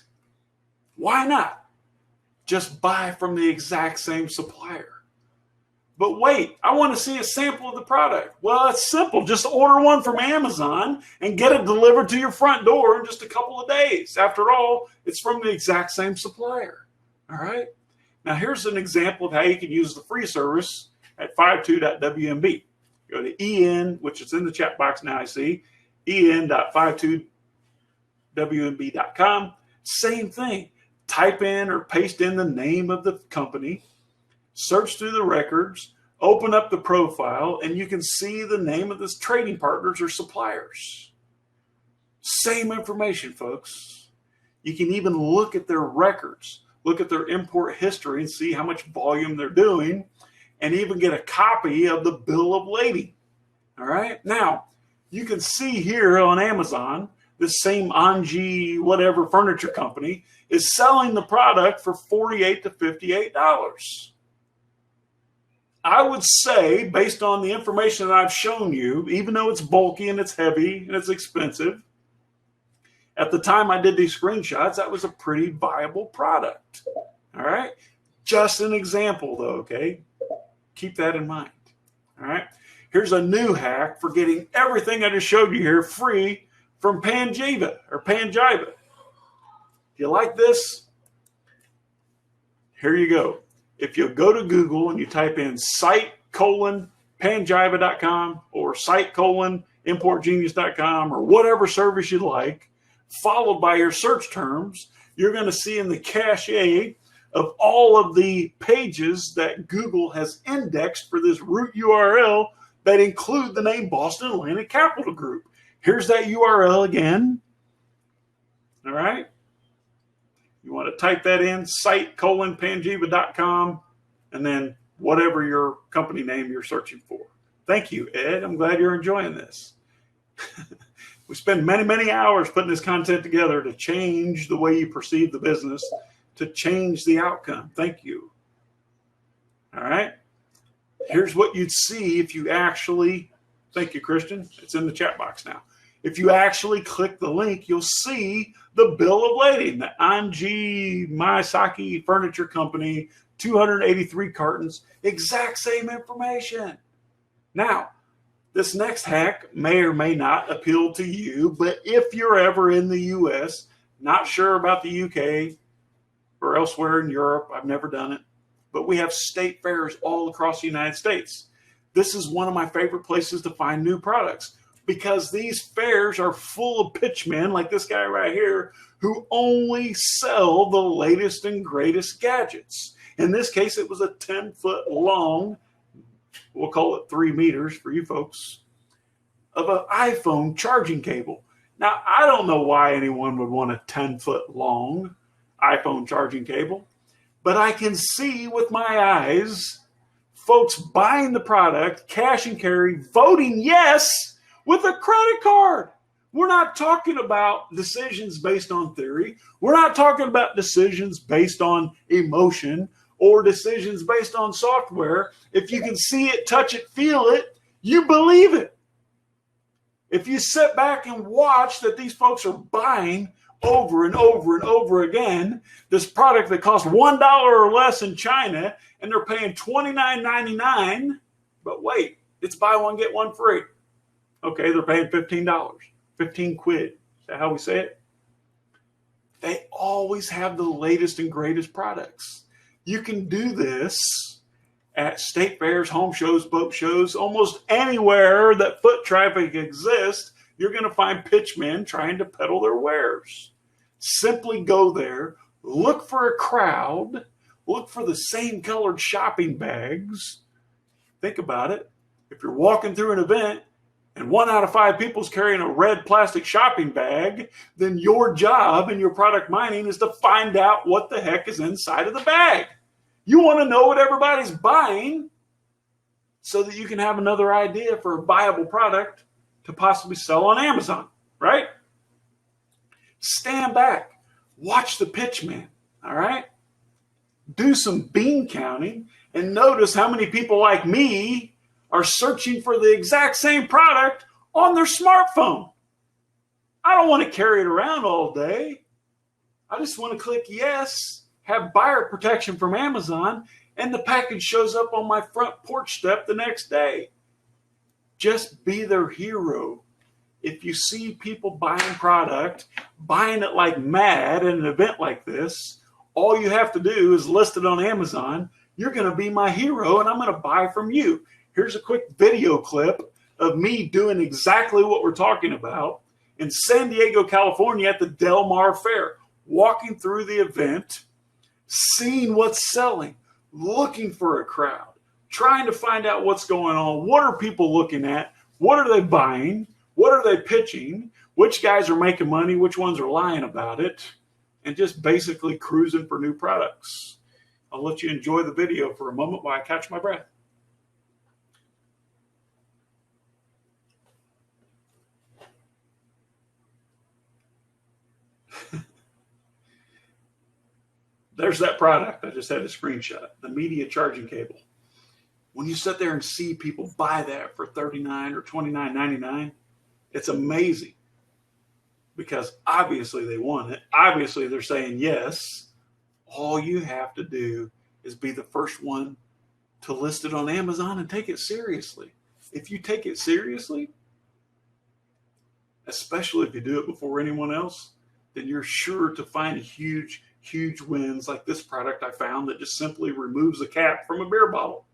just buy from the exact same supplier? But wait, I want to see a sample of the product. Well, it's simple. Just order one from Amazon and get it delivered to your front door in just a couple of days. After all, it's from the exact same supplier. All right. Now, here's an example of how you can use the free service at 52.wmb. Go to EN, which is in the chat box now, I see, en.52WMB.com. Same thing. Type in or paste in the name of the company, search through the records, open up the profile, and you can see the name of the trading partners or suppliers. Same information, folks. You can even look at their records, look at their import history and see how much volume they're doing, and even get a copy of the bill of lading. All right. Now, you can see here on Amazon, this same 𝗳𝐸𝐬𝐬 whatever furniture company is selling the product for $48 to $58. I would say, based on the information that I've shown you, even though it's bulky and it's heavy and it's expensive, at the time I did these screenshots, that was a pretty viable product. All right. Just an example, though, okay? Keep that in mind. All right. Here's a new hack for getting everything I just showed you here free from 𝗳𝘂𝘁𝐬𝐴. If you like this, here you go. If you go to Google and you type in site:/𝗳𝘂𝘁𝐬𝐴.com or site:/importgenius.com or whatever service you like, followed by your search terms, you're going to see in the cache of all of the pages that Google has indexed for this root URL that include the name Boston Atlantic Capital Group. Here's that URL again. All right. You want to type that in, site:/𝗳𝘂𝘁𝐬𝐴.com, and then whatever your company name you're searching for. Thank you, Ed. I'm glad you're enjoying this. We spend many, many hours putting this content together to change the way you perceive the business, to change the outcome. Thank you. All right. Here's what you'd see if you actually, thank you, Christian. It's in the chat box now. If you actually click the link, you'll see the bill of lading, the 𝗳𝐸𝐬𝐬𝐻 Furniture Company, 283 cartons, exact same information. Now, this next hack may or may not appeal to you, but if you're ever in the U.S., not sure about the UK or elsewhere in Europe, I've never done it, but we have state fairs all across the United States. This is one of my favorite places to find new products because these fairs are full of pitchmen like this guy right here who only sell the latest and greatest gadgets. In this case, it was a 10-foot long, we'll call it 3 meters for you folks, of an iPhone charging cable. Now, I don't know why anyone would want a 10-foot long iPhone charging cable, but I can see with my eyes folks buying the product, cash and carry, voting yes with a credit card. We're not talking about decisions based on theory. We're not talking about decisions based on emotion or decisions based on software. If you can see it, touch it, feel it, you believe it. If you sit back and watch that these folks are buying over and over and over again this product that costs $1 or less in China, and they're paying $29.99, but wait, it's buy one, get one free. Okay, they're paying $15, 15 quid. Is that how we say it? They always have the latest and greatest products. You can do this at state fairs, home shows, boat shows, almost anywhere that foot traffic exists. You're going to find pitchmen trying to peddle their wares. Simply go there, look for a crowd, look for the same colored shopping bags. Think about it. If you're walking through an event and 1 out of 5 people is carrying a red plastic shopping bag, then your job in your product mining is to find out what the heck is inside of the bag. You want to know what everybody's buying so that you can have another idea for a viable product to possibly sell on Amazon, right? Stand back, watch the pitchman, all right? Do some bean counting and notice how many people like me are searching for the exact same product on their smartphone. I don't want to carry it around all day. I just want to click yes, have buyer protection from Amazon, and the package shows up on my front porch step the next day. Just be their hero. If you see people buying product, buying it like mad at an event like this, all you have to do is list it on Amazon. You're going to be my hero, and I'm going to buy from you. here's a quick video clip of me doing exactly what we're talking about in San Diego, California at the Del Mar Fair, walking through the event, seeing what's selling, looking for a crowd, trying to find out what's going on. What are people looking at? What are they buying? What are they pitching? Which guys are making money? Which ones are lying about it? And just basically cruising for new products. I'll let you enjoy the video for a moment while I catch my breath. There's that product. I just had a screenshot, the media charging cable. When you sit there and see people buy that for $39 or $29.99, it's amazing because obviously they want it. Obviously they're saying yes. All you have to do is be the first one to list it on Amazon and take it seriously. If you take it seriously, especially if you do it before anyone else, then you're sure to find huge wins like this product I found that just simply removes the cap from a beer bottle.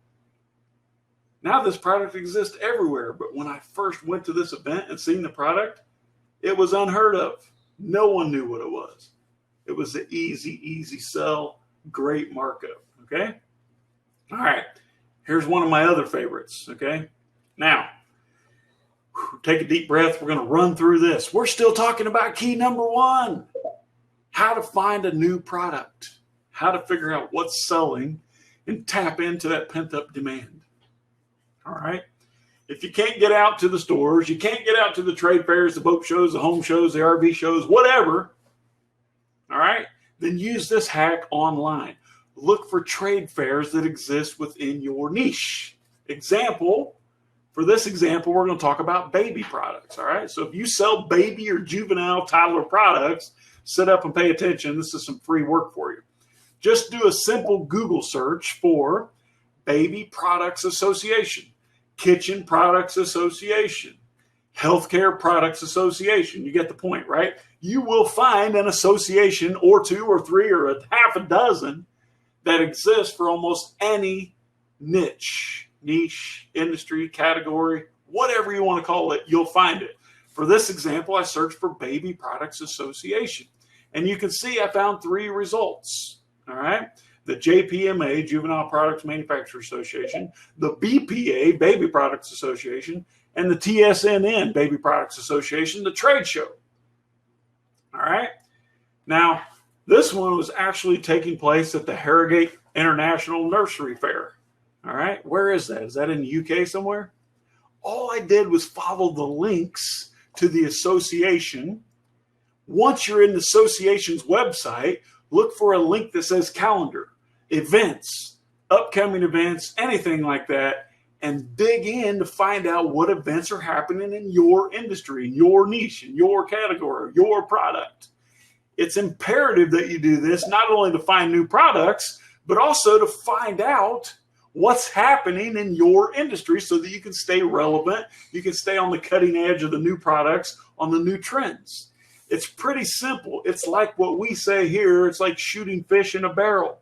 Now this product exists everywhere, but when I first went to this event and seen the product, it was unheard of. No one knew what it was. It was the 𝗱𝐸 𝐬𝐳, great markup, okay? All right, here's one of my other favorites, okay? Now, take a deep breath. We're going to run through this. We're still talking about key number 1. How to find a new product, how to figure out what's selling and tap into that pent-up demand. All right. If you can't get out to the stores, you can't get out to the trade fairs, the boat shows, the home shows, the RV shows, whatever. All right. Then use this hack online. Look for trade fairs that exist within your niche. For this example, we're going to talk about baby products. All right. So if you sell baby or juvenile toddler products, sit up and pay attention. This is some free work for you. Just do a simple Google search for Baby Products Association, Kitchen Products Association, Healthcare Products Association. You get the point, right? You will find an association or 2 or 3 or a half a dozen that exists for almost any niche, industry, category, whatever you want to call it, you'll find it. For this example, I searched for Baby Products Association. And you can see I found 3 results, all right? The JPMA, Juvenile Products Manufacturers Association, the BPA, Baby Products Association, and the TSNN, Baby Products Association, the trade show, all right? Now, this one was actually taking place at the Harrogate International Nursery Fair, all right? Where is that? Is that in the UK somewhere? All I did was follow the links to the association. Once you're in the association's website, look for a link that says calendar, events, upcoming events, anything like that, and dig in to find out what events are happening in your industry, in your niche, in your category, your product. It's imperative that you do this not only to find new products, but also to find out what's happening in your industry so that you can stay relevant, you can stay on the cutting edge of the new products, on the new trends. It's pretty simple. It's like what we say here. It's like shooting fish in a barrel.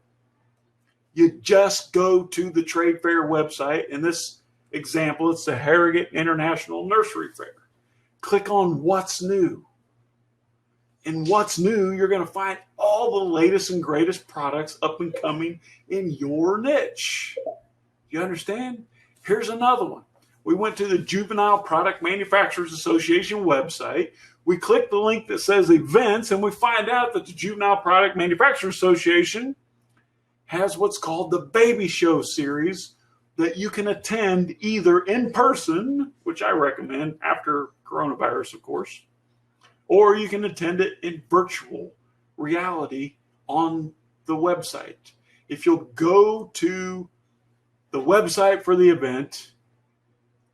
You just go to the trade fair website. In this example, it's the Harrogate International Nursery Fair. Click on what's new. In what's new, you're going to find all the latest and greatest products up and coming in your niche. You understand? Here's another one. We went to the Juvenile Product Manufacturers Association website. We click the link that says events, and we find out that the Juvenile Product Manufacturers Association has what's called the Baby Show series that you can attend either in person, which I recommend after coronavirus, of course, or you can attend it in virtual reality on the website. If you'll go to the website for the event,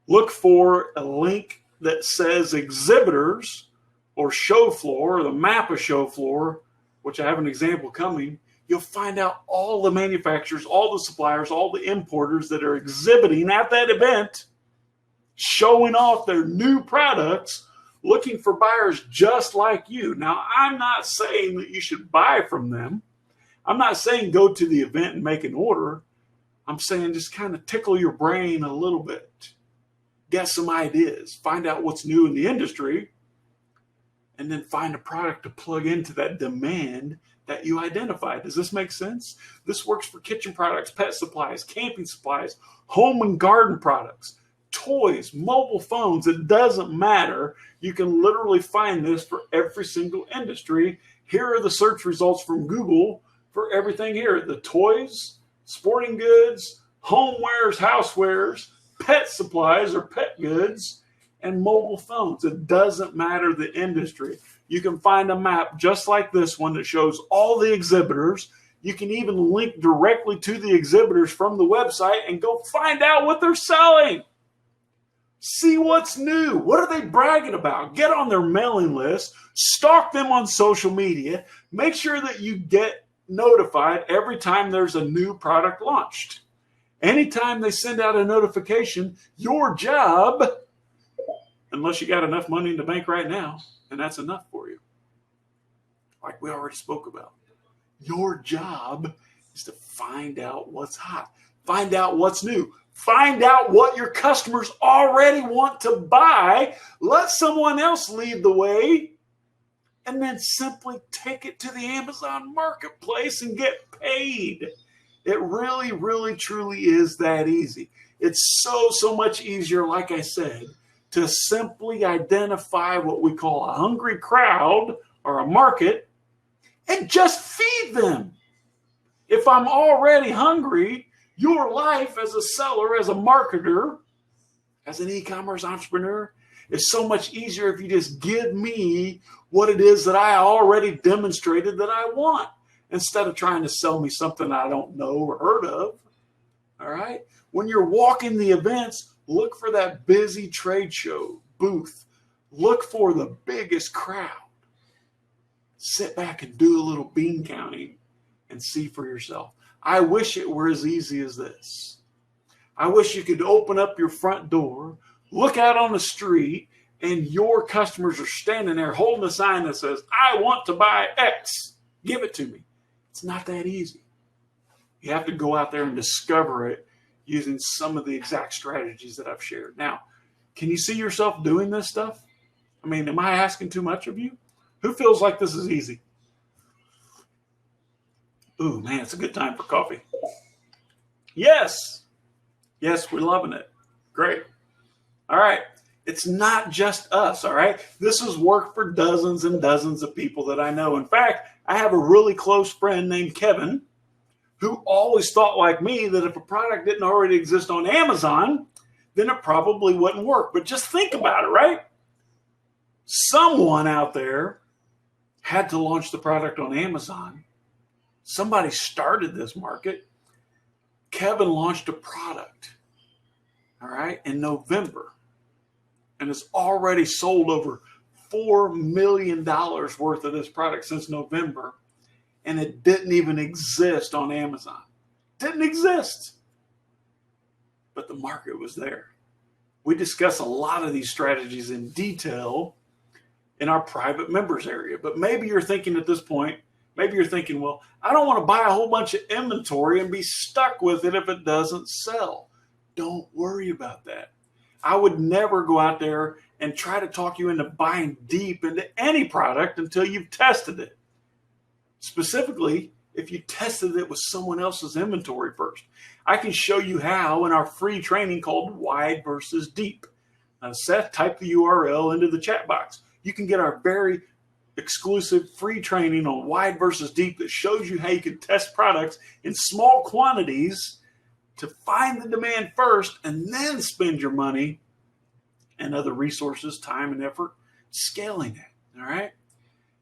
look for a link that says exhibitors or show floor, or the map of show floor, which I have an example coming. You'll find out all the manufacturers, all the suppliers, all the importers that are exhibiting at that event, showing off their new products, looking for buyers just like you. Now, I'm not saying that you should buy from them. I'm not saying go to the event and make an order. I'm saying just kind of tickle your brain a little bit. Get some ideas. Find out what's new in the industry. And then find a product to plug into that demand that you identified. Does this make sense? This works for kitchen products, pet supplies, camping supplies, home and garden products, toys, mobile phones. It doesn't matter. You can literally find this for every single industry. Here are the search results from Google for everything here. The toys, sporting goods, homewares, housewares, pet supplies or pet goods, and mobile phones. It doesn't matter the industry. You can find a map just like this one that shows all the exhibitors. You can even link directly to the exhibitors from the website and go find out what they're selling. See what's new. What are they bragging about? Get on their mailing list. Stalk them on social media. Make sure that you get notified every time there's a new product launched. Anytime they send out a notification, your job, unless you got enough money in the bank right now, and that's enough for you, like we already spoke about, your job is to find out what's hot, find out what's new, find out what your customers already want to buy, let someone else lead the way, and then simply take it to the Amazon marketplace and get paid. It really, really, truly is that easy. It's so much easier, like I said, to simply identify what we call a hungry crowd or a market and just feed them. If I'm already hungry, your life as a seller, as a marketer, as an e-commerce entrepreneur is so much easier if you just give me what it is that I already demonstrated that I want, instead of trying to sell me something I don't know or heard of. All right? When you're walking the events, look for that busy trade show booth. Look for the biggest crowd. Sit back and do a little bean counting and see for yourself. I wish it were as easy as this. I wish you could open up your front door, look out on the street, and your customers are standing there holding a sign that says, I want to buy X. Give it to me. It's not that easy. You have to go out there and discover it using some of the exact strategies that I've shared. Now, can you see yourself doing this stuff? I mean, am I asking too much of you? Who feels like this is easy? Ooh, man, it's a good time for coffee. Yes. Yes, we're loving it. Great. All right. It's not just us, all right? This has worked for dozens and dozens of people that I know. In fact, I have a really close friend named Kevin who always thought like me that if a product didn't already exist on Amazon, then it probably wouldn't work. But just think about it, right? Someone out there had to launch the product on Amazon. Somebody started this market. Kevin launched a product, all right, in November, and has already sold over $4 million worth of this product since November, and it didn't even exist on Amazon. Didn't exist. But the market was there. We discuss a lot of these strategies in detail in our private members area. But maybe you're thinking at this point, well, I don't want to buy a whole bunch of inventory and be stuck with it if it doesn't sell. Don't worry about that. I would never go out there and try to talk you into buying deep into any product until you've tested it. Specifically, if you tested it with someone else's inventory first. I can show you how in our free training called Wide versus Deep. Seth, type the URL into the chat box. You can get our very exclusive free training on Wide versus Deep that shows you how you can test products in small quantities to find the demand first and then spend your money and other resources, time and effort, scaling it, all right?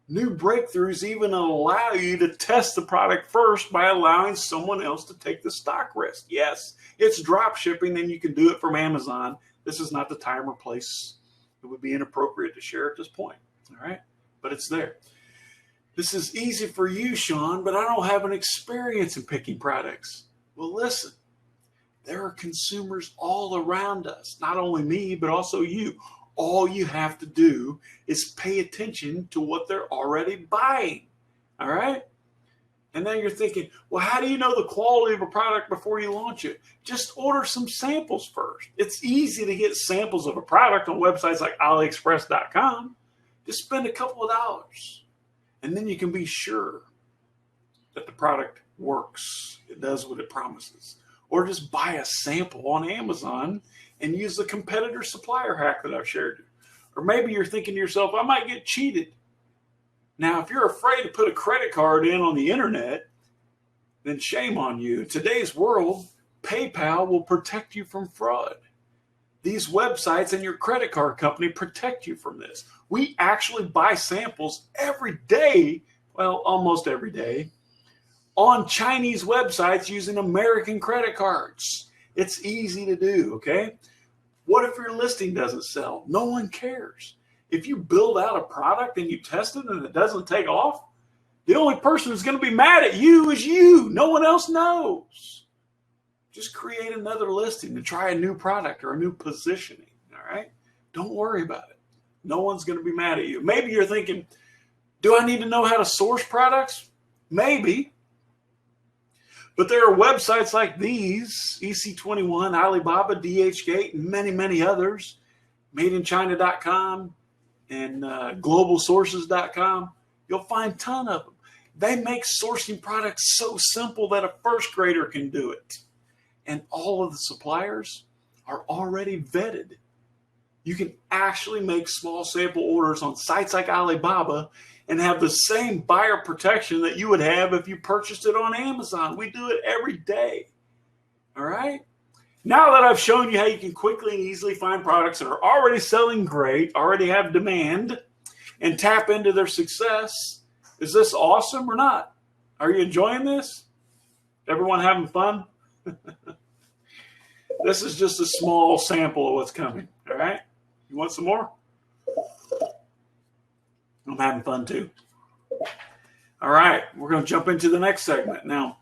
New breakthroughs even allow you to test the product first by allowing someone else to take the stock risk. Yes, it's drop shipping and you can do it from Amazon. This is not the time or place. It would be inappropriate to share at this point, all right? But it's there. This is easy for you, Shawn, but I don't have an experience in picking products. Well, listen, there are consumers all around us, not only me, but also you. All you have to do is pay attention to what they're already buying, all right? And then you're thinking, well, how do you know the quality of a product before you launch it? Just order some samples first. It's easy to get samples of a product on websites like AliExpress.com. Just spend a couple of dollars. And then you can be sure that the product works. It does what it promises. Or just buy a sample on Amazon and use the competitor supplier hack that I've shared. Or maybe you're thinking to yourself, I might get cheated. Now, if you're afraid to put a credit card in on the internet, then shame on you. In today's world, PayPal will protect you from fraud. These websites and your credit card company protect you from this. We actually buy samples every day, well, almost every day, on Chinese websites using American credit cards. It's easy to do, okay? What if your listing doesn't sell? No one cares. If you build out a product and you test it and it doesn't take off, the only person who's going to be mad at you is you. No one else knows. Just create another listing and try a new product or a new positioning, all right? Don't worry about it. No one's going to be mad at you. Maybe you're thinking, do I need to know how to source products? Maybe. But there are websites like these, EC21, Alibaba, DHgate, and many, many others, madeinchina.com and globalsources.com. You'll find a ton of them. They make sourcing products so simple that a first grader can do it. And all of the suppliers are already vetted. You can actually make small sample orders on sites like Alibaba and have the same buyer protection that you would have if you purchased it on Amazon. We do it every day. All right? Now that I've shown you how you can quickly and easily find products that are already selling great, already have demand, and tap into their success, is this awesome or not? Are you enjoying this? Everyone having fun? This is just a small sample of what's coming. All right? You want some more? I'm having fun too. All right, we're going to jump into the next segment. Now,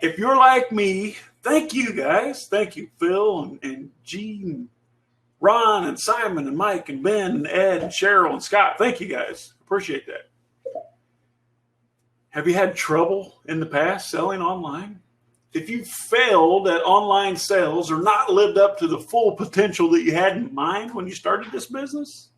if you're like me, thank you guys. Thank you, Phil and G and Ron and Simon and Mike and Ben and Ed and Cheryl and Scott. Thank you guys. Appreciate that. Have you had trouble in the past selling online? If you failed at online sales or not lived up to the full potential that you had in mind when you started this business,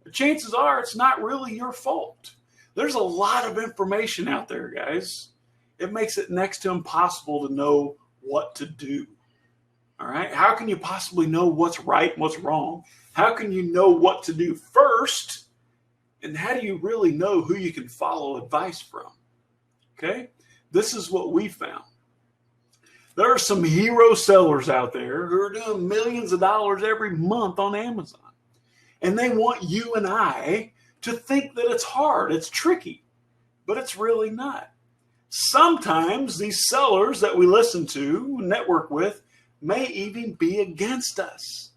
the chances are it's not really your fault. There's a lot of information out there, guys. It makes it next to impossible to know what to do. All right? How can you possibly know what's right and what's wrong? How can you know what to do first? And how do you really know who you can follow advice from? Okay? This is what we found. There are some hero sellers out there who are doing millions of dollars every month on Amazon. And they want you and I to think that it's hard, it's tricky, but it's really not. Sometimes these sellers that we listen to, network with, may even be against us.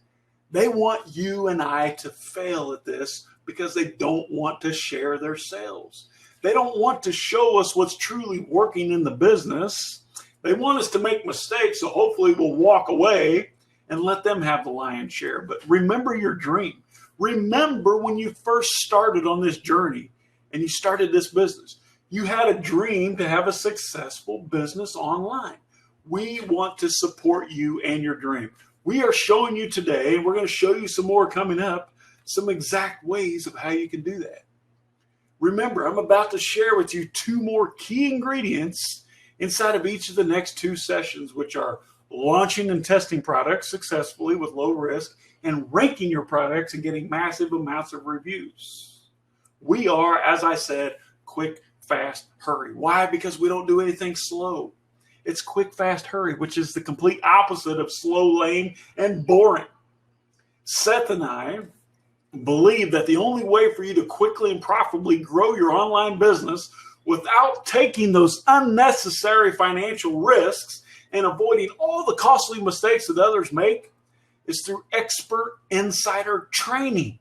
They want you and I to fail at this because they don't want to share their sales. They don't want to show us what's truly working in the business. They want us to make mistakes, so hopefully we'll walk away and let them have the lion's share. But remember your dream. Remember when you first started on this journey and you started this business. You had a dream to have a successful business online. We want to support you and your dream. We are showing you today, and we're going to show you some more coming up, some exact ways of how you can do that. Remember, I'm about to share with you 2 more key ingredients inside of each of the next 2 sessions, which are launching and testing products successfully with low risk and ranking your products and getting massive amounts of reviews. We are, as I said, quick, fast, hurry. Why? Because we don't do anything slow. It's quick, fast, hurry, which is the complete opposite of slow, lame, and boring. Seth and I believe that the only way for you to quickly and profitably grow your online business without taking those unnecessary financial risks and avoiding all the costly mistakes that others make is through expert insider training.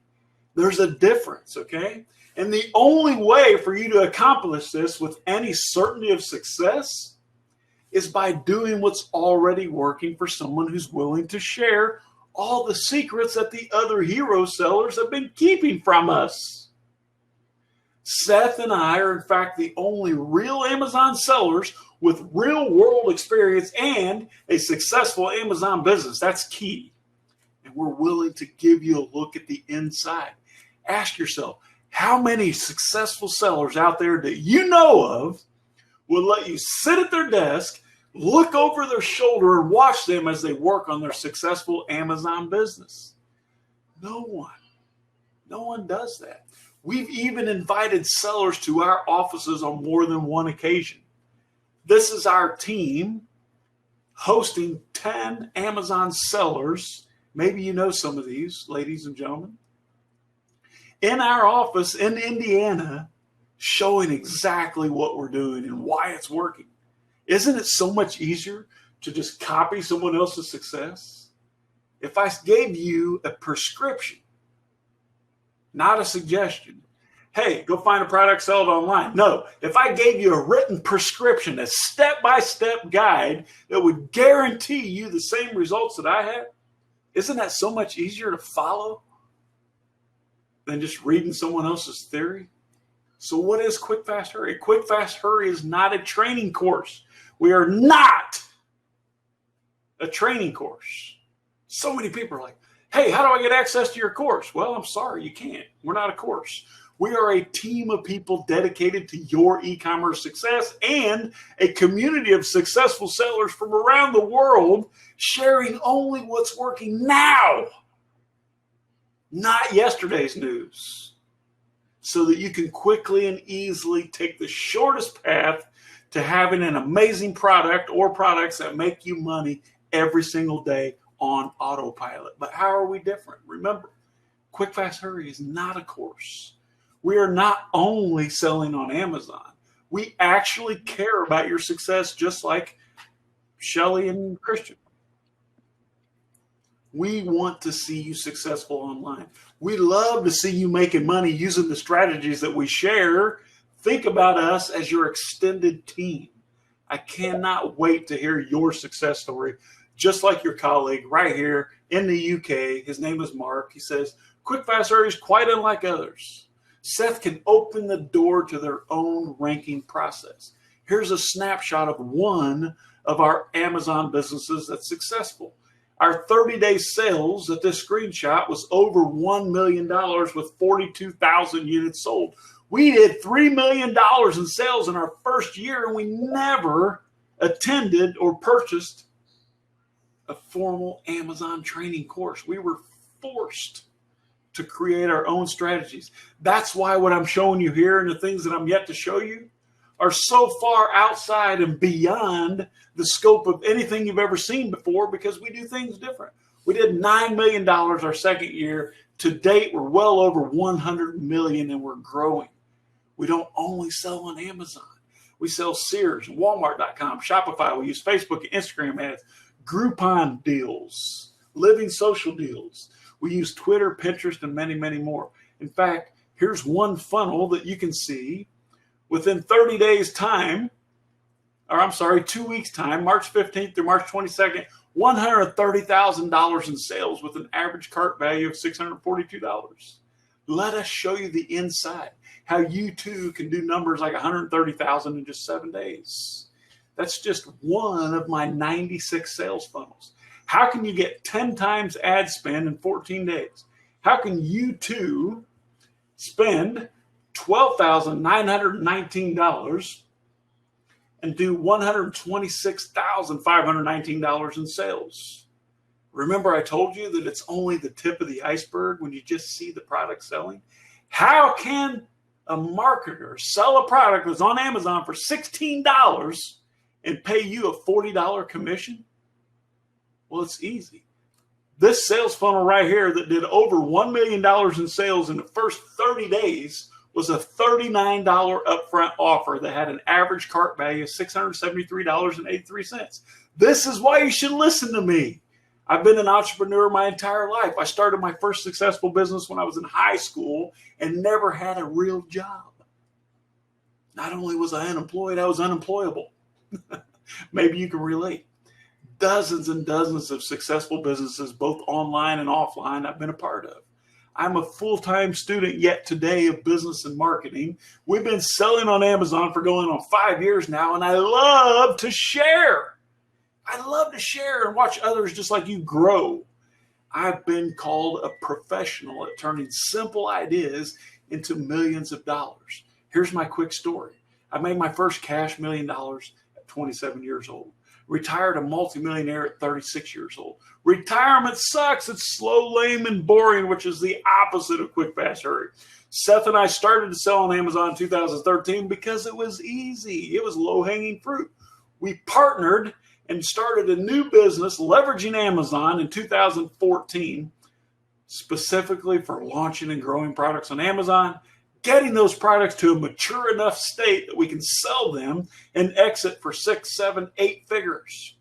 There's a difference, okay? And the only way for you to accomplish this with any certainty of success is by doing what's already working for someone who's willing to share all the secrets that the other hero sellers have been keeping from us. Seth and I are, in fact, the only real Amazon sellers with real world experience and a successful Amazon business. That's key. And we're willing to give you a look at the inside. Ask yourself, how many successful sellers out there that you know of will let you sit at their desk, look over their shoulder, and watch them as they work on their successful Amazon business? No one. No one does that. We've even invited sellers to our offices on more than one occasion. This is our team hosting 10 Amazon sellers. Maybe you know some of these, ladies and gentlemen. In our office in Indiana, showing exactly what we're doing and why it's working. Isn't it so much easier to just copy someone else's success? If I gave you a prescription, not a suggestion, hey, go find a product, sell it online. No, if I gave you a written prescription, a step-by-step guide that would guarantee you the same results that I had, isn't that so much easier to follow than just reading someone else's theory? So what is Quick, Fast, Hurry? Quick, Fast, Hurry is not a training course. We are not a training course. So many people are like, hey, how do I get access to your course? Well, I'm sorry, you can't. We're not a course. We are a team of people dedicated to your e-commerce success and a community of successful sellers from around the world sharing only what's working now, not yesterday's news, so that you can quickly and easily take the shortest path to having an amazing product or products that make you money every single day on autopilot. But how are we different? Remember, Quick, Fast, Hurry is not a course. We are not only selling on Amazon. We actually care about your success, just like Shelly and Christian. We want to see you successful online. We love to see you making money using the strategies that we share. Think about us as your extended team. I cannot wait to hear your success story, just like your colleague right here in the UK. His name is Mark. He says, Quick, Fast, Hurry is quite unlike others. Seth can open the door to their own ranking process. Here's a snapshot of one of our Amazon businesses that's successful. Our 30-day sales at this screenshot was over $1 million with 42,000 units sold. We did $3 million in sales in our first year, and we never attended or purchased a formal Amazon training course. We were forced to create our own strategies. That's why what I'm showing you here and the things that I'm yet to show you are so far outside and beyond the scope of anything you've ever seen before, because we do things different. We did $9 million our second year. To date, we're well over 100 million and we're growing. We don't only sell on Amazon. We sell Sears, Walmart.com, Shopify. We use Facebook and Instagram ads, Groupon deals, Living Social deals. We use Twitter, Pinterest, and many, many more. In fact, here's one funnel that you can see. Within 30 days time, 2 weeks time, March 15th through March 22nd, $130,000 in sales with an average cart value of $642. Let us show you the inside, how you too can do numbers like $130,000 in just 7 days. That's just one of my 96 sales funnels. How can you get 10 times ad spend in 14 days? How can you too spend $12,919 and do $126,519 in sales? Remember, I told you that it's only the tip of the iceberg when you just see the product selling. How can a marketer sell a product that's on Amazon for $16 and pay you a $40 commission? Well, it's easy. This sales funnel right here that did over $1 million in sales in the first 30 days was a $39 upfront offer that had an average cart value of $673.83. This is why you should listen to me. I've been an entrepreneur my entire life. I started my first successful business when I was in high school and never had a real job. Not only was I unemployed, I was unemployable. Maybe you can relate. Dozens and dozens of successful businesses, both online and offline, I've been a part of. I'm a full-time student yet today of business and marketing. We've been selling on Amazon for going on 5 years now, and I love to share. I love to share and watch others just like you grow. I've been called a professional at turning simple ideas into millions of dollars. Here's my quick story. I made my first cash $1 million at 27 years old. Retired a multimillionaire at 36 years old. Retirement sucks. It's slow, lame, and boring, which is the opposite of quick, fast, hurry. Seth and I started to sell on Amazon in 2013 because it was easy. It was low-hanging fruit. We partnered and started a new business leveraging Amazon in 2014, specifically for launching and growing products on Amazon, getting those products to a mature enough state that we can sell them and exit for 6, 7, 8 figures.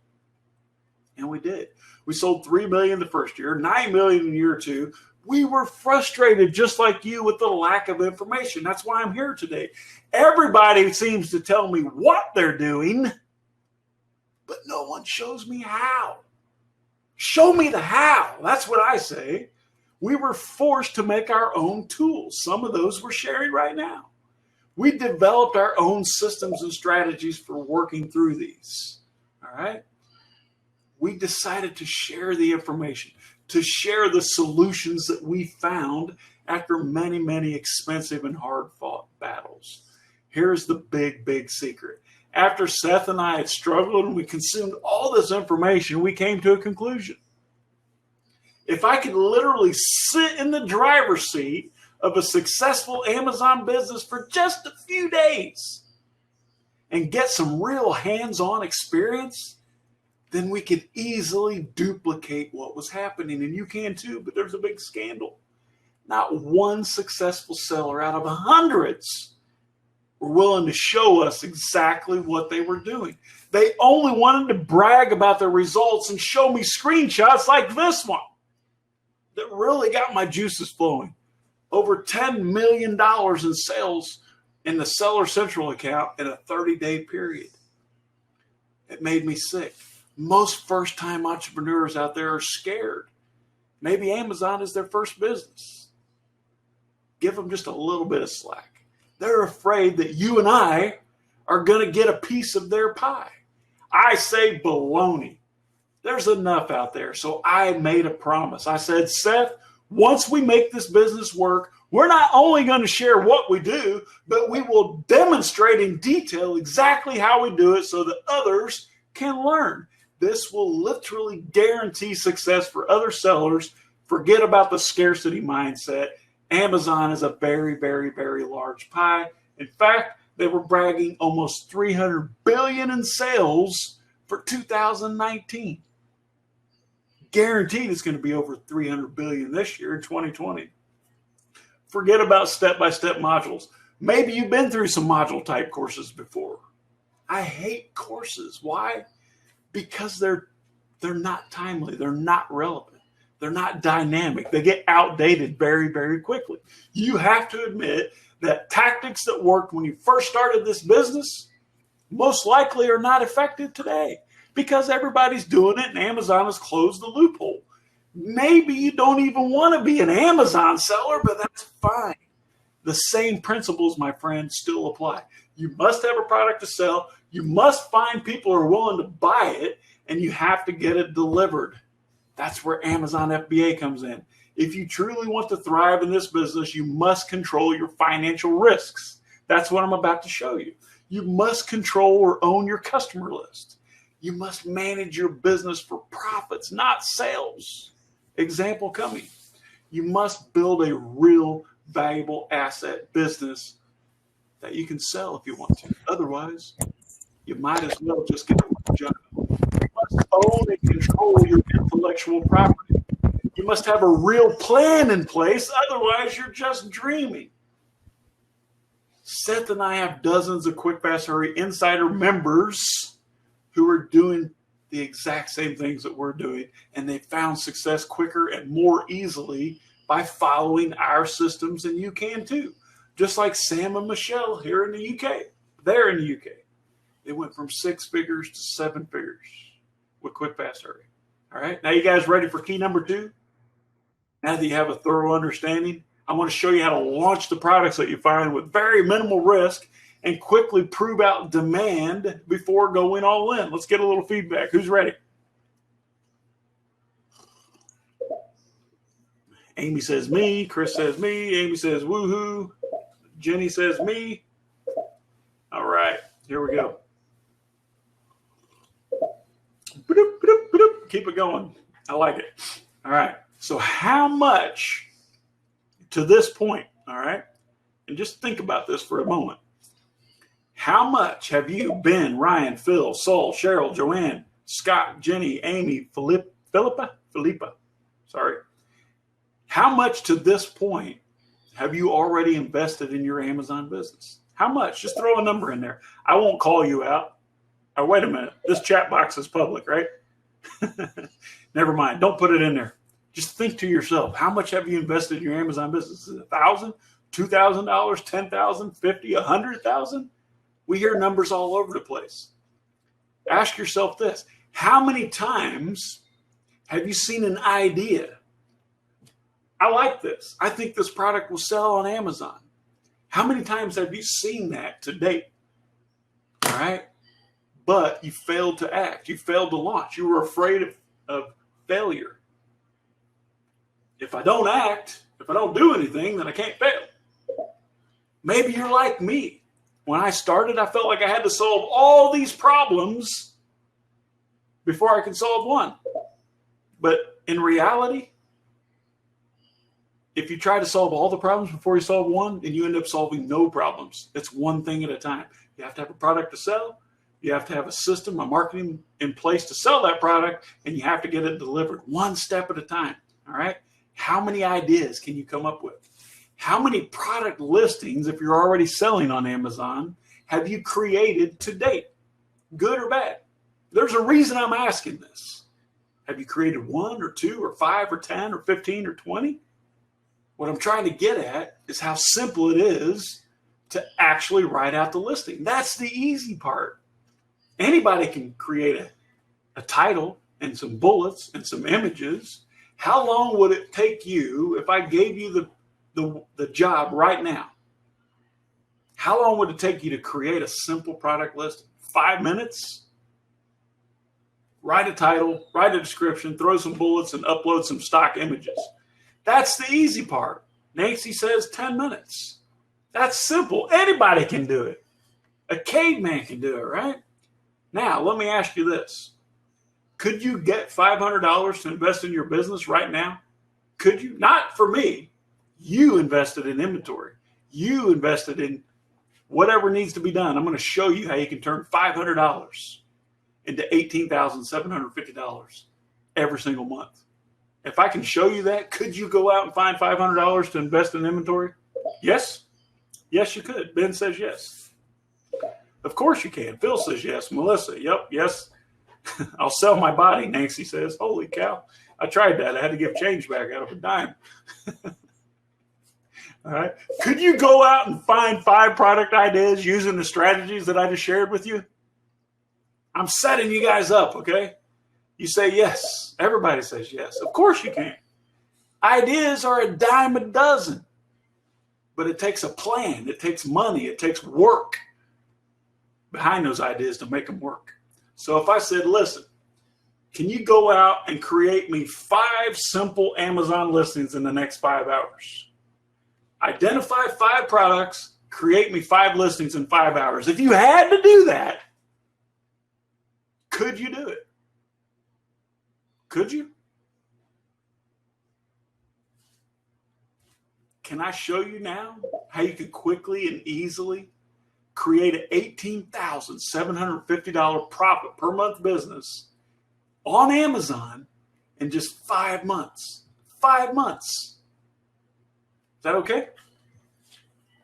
And we did. We sold $3 million the first year, $9 million in year 2. We were frustrated, just like you, with the lack of information. That's why I'm here today. Everybody seems to tell me what they're doing, but no one shows me how. Show me the how. That's what I say. We were forced to make our own tools. Some of those we're sharing right now. We developed our own systems and strategies for working through these. All right? We decided to share the information, to share the solutions that we found after many, many expensive and hard-fought battles. Here's the big, big secret. After Seth and I had struggled and we consumed all this information, we came to a conclusion. If I could literally sit in the driver's seat of a successful Amazon business for just a few days and get some real hands-on experience, then we could easily duplicate what was happening. And you can too, but there's a big scandal. Not one successful seller out of hundreds were willing to show us exactly what they were doing. They only wanted to brag about their results and show me screenshots like this one that really got my juices flowing. Over $10 million in sales in the Seller Central account in a 30-day period. It made me sick. Most first-time entrepreneurs out there are scared. Maybe Amazon is their first business. Give them just a little bit of slack. They're afraid that you and I are going to get a piece of their pie. I say baloney. There's enough out there. So I made a promise. I said, Seth, once we make this business work, we're not only going to share what we do, but we will demonstrate in detail exactly how we do it so that others can learn. This will literally guarantee success for other sellers. Forget about the scarcity mindset. Amazon is a very, very, very large pie. In fact, they were bragging almost $300 billion in sales for 2019. Guaranteed it's going to be over $300 billion this year in 2020. Forget about step-by-step modules. Maybe you've been through some module-type courses before. I hate courses. Why? Because they're not timely. They're not relevant. They're not dynamic. They get outdated very, very quickly. You have to admit that tactics that worked when you first started this business most likely are not effective today because everybody's doing it and Amazon has closed the loophole. Maybe you don't even want to be an Amazon seller, but that's fine. The same principles, my friend, still apply. You must have a product to sell. You must find people who are willing to buy it, and you have to get it delivered. That's where Amazon FBA comes in. If you truly want to thrive in this business, you must control your financial risks. That's what I'm about to show you. You must control or own your customer list. You must manage your business for profits, not sales. Example coming. You must build a real valuable asset business that you can sell if you want to. Otherwise, you might as well just get a job. You must own and control your intellectual property. You must have a real plan in place. Otherwise, you're just dreaming. Seth and I have dozens of Quick Fast Hurry Insider members who are doing the exact same things that we're doing, and they found success quicker and more easily by following our systems, and you can too. Just like Sam and Michelle here in the UK. They're in the UK. They went from 6 figures to 7 figures with Quick Fast Hurry. All right, now you guys ready for key number 2? Now that you have a thorough understanding, I want to show you how to launch the products that you find with very minimal risk and quickly prove out demand before going all in. Let's get a little feedback. Who's ready? Amy says me. Chris says me. Amy says woohoo. Jenny says me. All right, here we go. Keep it going. I like it. All right. So how much to this point, all right? And just think about this for a moment. How much have you, Ben, Ryan, Phil, Saul, Cheryl, Joanne, Scott, Jenny, Amy, Philippa, sorry. How much to this point have you already invested in your Amazon business? How much? Just throw a number in there. I won't call you out. Oh, wait a minute. This chat box is public, right? Never mind. Don't put it in there. Just think to yourself, how much have you invested in your Amazon business? Is it $1,000, $2,000, $10,000, $50,000, $100,000? We hear numbers all over the place. Ask yourself this. How many times have you seen an idea? I like this. I think this product will sell on Amazon. How many times have you seen that to date? All right. But you failed to act. You failed to launch. You were afraid of failure. If I don't act, if I don't do anything, then I can't fail. Maybe you're like me. When I started, I felt like I had to solve all these problems before I could solve one. But in reality, if you try to solve all the problems before you solve one, then you end up solving no problems. It's one thing at a time. You have to have a product to sell. You have to have a system, a marketing in place to sell that product, and you have to get it delivered one step at a time. All right. How many ideas can you come up with? How many product listings, if you're already selling on Amazon, have you created to date? Good or bad? There's a reason I'm asking this. Have you created 1 or 2 or 5 or 10 or 15 or 20? What I'm trying to get at is how simple it is to actually write out the listing. That's the easy part. Anybody can create a title and some bullets and some images. How long would it take you if I gave you the job right now? How long would it take you to create a simple product listing? 5 minutes? Write a title, write a description, throw some bullets, and upload some stock images. That's the easy part. Nancy says 10 minutes. That's simple. Anybody can do it. A caveman can do it, right? Now, let me ask you this. Could you get $500 to invest in your business right now? Could you? Not for me. You invested in inventory. You invested in whatever needs to be done. I'm going to show you how you can turn $500 into $18,750 every single month. If I can show you that, could you go out and find $500 to invest in inventory? Yes. Yes, you could. Ben says yes. Of course you can. Phil says yes. Melissa, yep, yes. I'll sell my body, Nancy says. Holy cow. I tried that. I had to give change back out of a dime. All right. Could you go out and find 5 product ideas using the strategies that I just shared with you? I'm setting you guys up, okay? You say yes. Everybody says yes. Of course you can. Ideas are a dime a dozen. But it takes a plan. It takes money. It takes work behind those ideas to make them work. So if I said, listen, can you go out and create me 5 simple Amazon listings in the next 5 hours? Identify 5 products, create me 5 listings in 5 hours. If you had to do that, could you do it? Could you? Can I show you now how you can quickly and easily create an $18,750 profit per month business on Amazon in just 5 months? 5 months. Is that okay?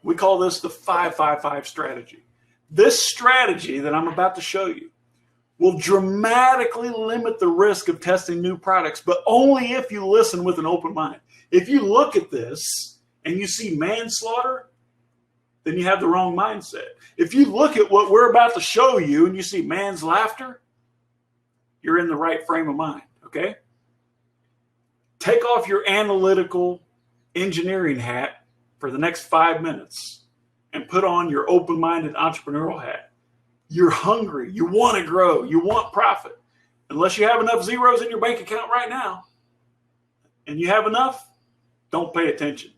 We call this the 5-5-5 strategy. This strategy that I'm about to show you will dramatically limit the risk of testing new products, but only if you listen with an open mind. If you look at this and you see manslaughter, then you have the wrong mindset. If you look at what we're about to show you and you see man's laughter, you're in the right frame of mind, okay? Take off your analytical engineering hat for the next 5 minutes and put on your open-minded entrepreneurial hat. You're hungry. You want to grow. You want profit. Unless you have enough zeros in your bank account right now, and you have enough, don't pay attention.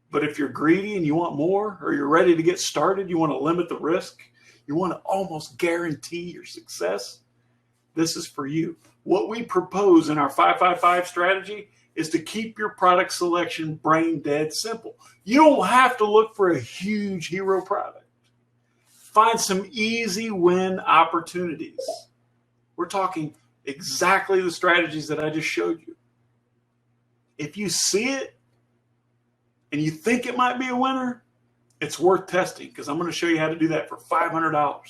But if you're greedy and you want more, or you're ready to get started, you want to limit the risk, you want to almost guarantee your success, this is for you. What we propose in our 555 strategy is to keep your product selection brain dead simple. You don't have to look for a huge hero product. Find some easy win opportunities. We're talking exactly the strategies that I just showed you. If you see it and you think it might be a winner, it's worth testing, because I'm going to show you how to do that for $500. All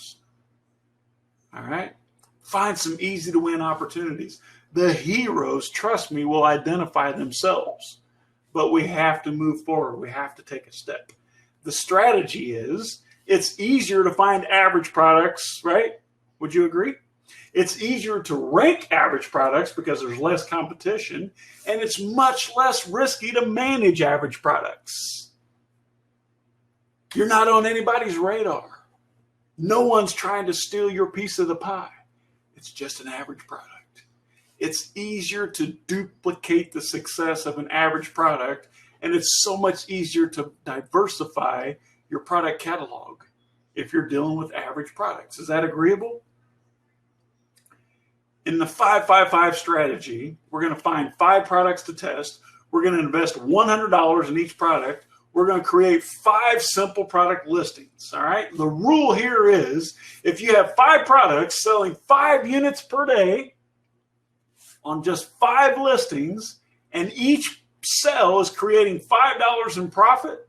right? Find some easy to win opportunities. The heroes, trust me, will identify themselves, but we have to move forward. We have to take a step. The strategy is, it's easier to find average products, right? Would you agree? It's easier to rank average products because there's less competition, and it's much less risky to manage average products. You're not on anybody's radar. No one's trying to steal your piece of the pie. It's just an average product. It's easier to duplicate the success of an average product, and it's so much easier to diversify your product catalog if you're dealing with average products. Is that agreeable? In the 555 strategy, we're going to find 5 products to test. We're going to invest $100 in each product. We're going to create 5 simple product listings. All right. The rule here is, if you have 5 products selling 5 units per day on just 5 listings, and each sell is creating $5 in profit,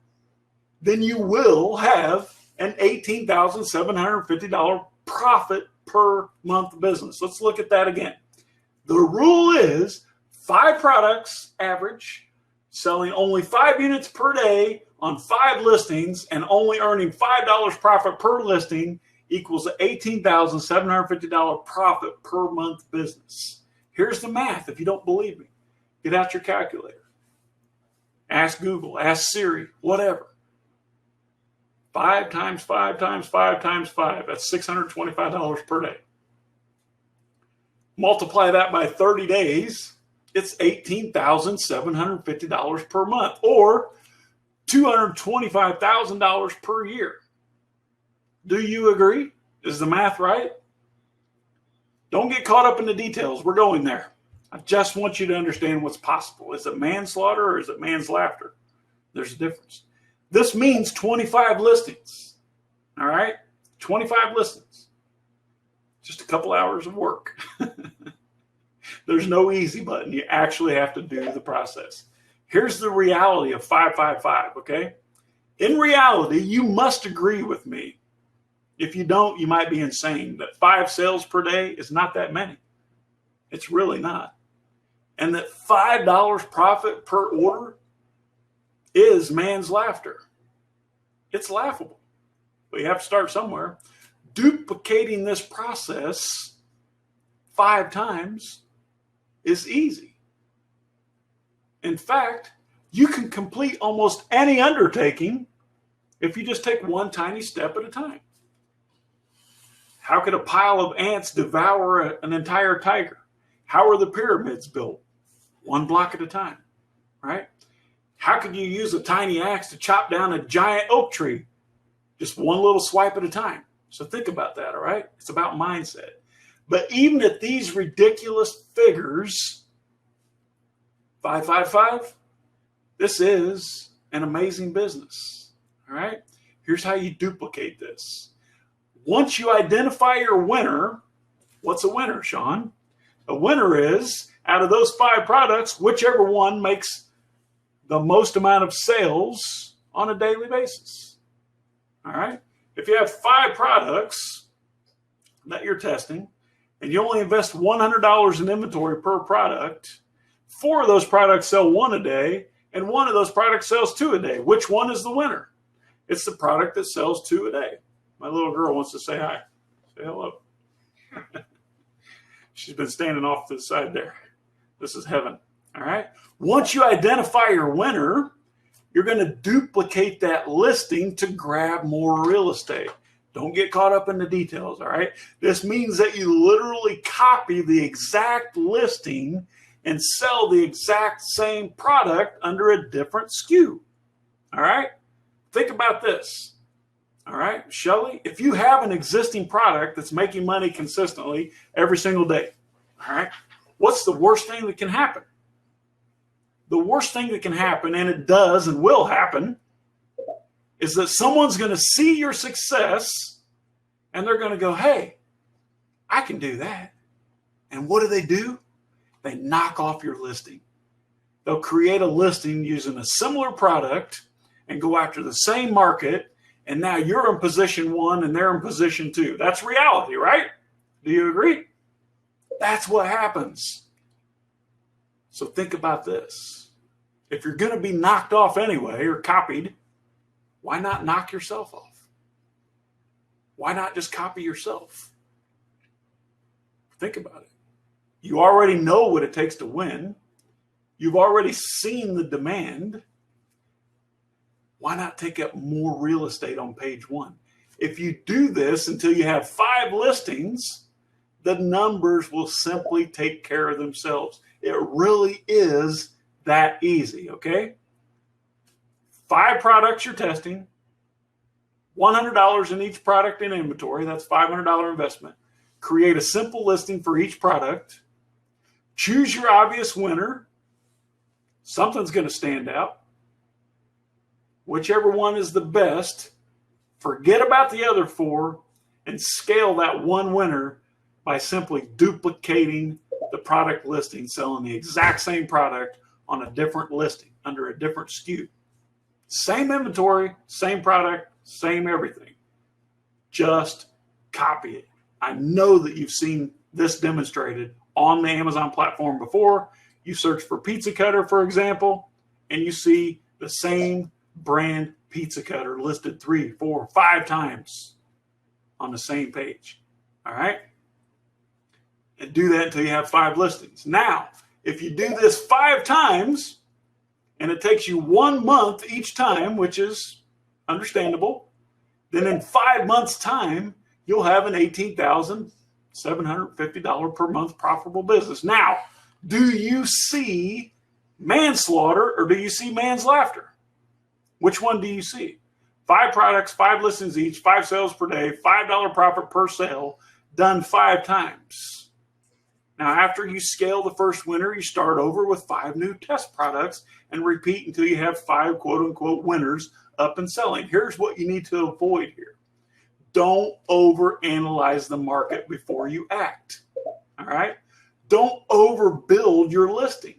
then you will have an $18,750 profit per month business. Let's look at that again. The rule is 5 products average, selling only 5 units per day on 5 listings, and only earning $5 profit per listing equals an $18,750 profit per month business. Here's the math. If you don't believe me, get out your calculator. Ask Google, ask Siri, whatever. 5 times 5 times 5 times 5. That's $625 per day. Multiply that by 30 days. It's $18,750 per month, or $225,000 per year. Do you agree? Is the math right? Don't get caught up in the details. We're going there. I just want you to understand what's possible. Is it manslaughter or is it man's laughter? There's a difference. This means 25 listings. All right? 25 listings. Just a couple hours of work. There's no easy button. You actually have to do the process. Here's the reality of 555, okay? In reality, you must agree with me. If you don't, you might be insane. That 5 sales per day is not that many. It's really not. And that $5 profit per order is man's laughter. It's laughable, but you have to start somewhere. Duplicating this process 5 times is easy. In fact, you can complete almost any undertaking if you just take one tiny step at a time. How could a pile of ants devour an entire tiger? How are the pyramids built? 1 block at a time, right? How could you use a tiny axe to chop down a giant oak tree? Just 1 little swipe at a time. So think about that, all right? It's about mindset. But even at these ridiculous figures, 555, this is an amazing business, all right? Here's how you duplicate this. Once you identify your winner, what's a winner, Shawn? A winner is, out of those 5 products, whichever one makes the most amount of sales on a daily basis. All right? If you have 5 products that you're testing, and you only invest $100 in inventory per product, 4 of those products sell 1 a day, and 1 of those products sells 2 a day. Which one is the winner? It's the product that sells 2 a day. My little girl wants to say hi. Say hello. She's been standing off to the side there. This is heaven. All right. Once you identify your winner, you're going to duplicate that listing to grab more real estate. Don't get caught up in the details, all right? This means that you literally copy the exact listing and sell the exact same product under a different SKU, all right? Think about this, all right? Shelly, if you have an existing product that's making money consistently every single day, all right, what's the worst thing that can happen? The worst thing that can happen, and it does and will happen, is that someone's going to see your success and they're going to go, hey, I can do that. And what do? They knock off your listing. They'll create a listing using a similar product and go after the same market. And now you're in position 1 and they're in position 2. That's reality, right? Do you agree? That's what happens. So think about this. If you're going to be knocked off anyway or copied, why not knock yourself off? Why not just copy yourself? Think about it. You already know what it takes to win. You've already seen the demand. Why not take up more real estate on page 1? If you do this until you have 5 listings, the numbers will simply take care of themselves. It really is that easy, okay? 5 products you're testing, $100 in each product in inventory. That's $500 investment. Create a simple listing for each product. Choose your obvious winner. Something's going to stand out. Whichever one is the best, forget about the other 4 and scale that one winner by simply duplicating the product listing, selling the exact same product on a different listing under a different SKU. Same inventory, same product, same everything. Just copy it. I know that you've seen this demonstrated on the Amazon platform before. You search for pizza cutter, for example, and you see the same brand pizza cutter listed 3, 4, 5 times on the same page. All right? And do that until you have 5 listings. Now, if you do this 5 times, and it takes you 1 month each time, which is understandable, then in 5 months' time, you'll have an $18,750 per month profitable business. Now, do you see manslaughter or do you see man's laughter? Which one do you see? 5 products, 5 listings each, 5 sales per day, $5 profit per sale, done 5 times. Now, after you scale the first winner, you start over with 5 new test products and repeat until you have 5 quote-unquote winners up and selling. Here's what you need to avoid here. Don't overanalyze the market before you act. All right? Don't overbuild your listing.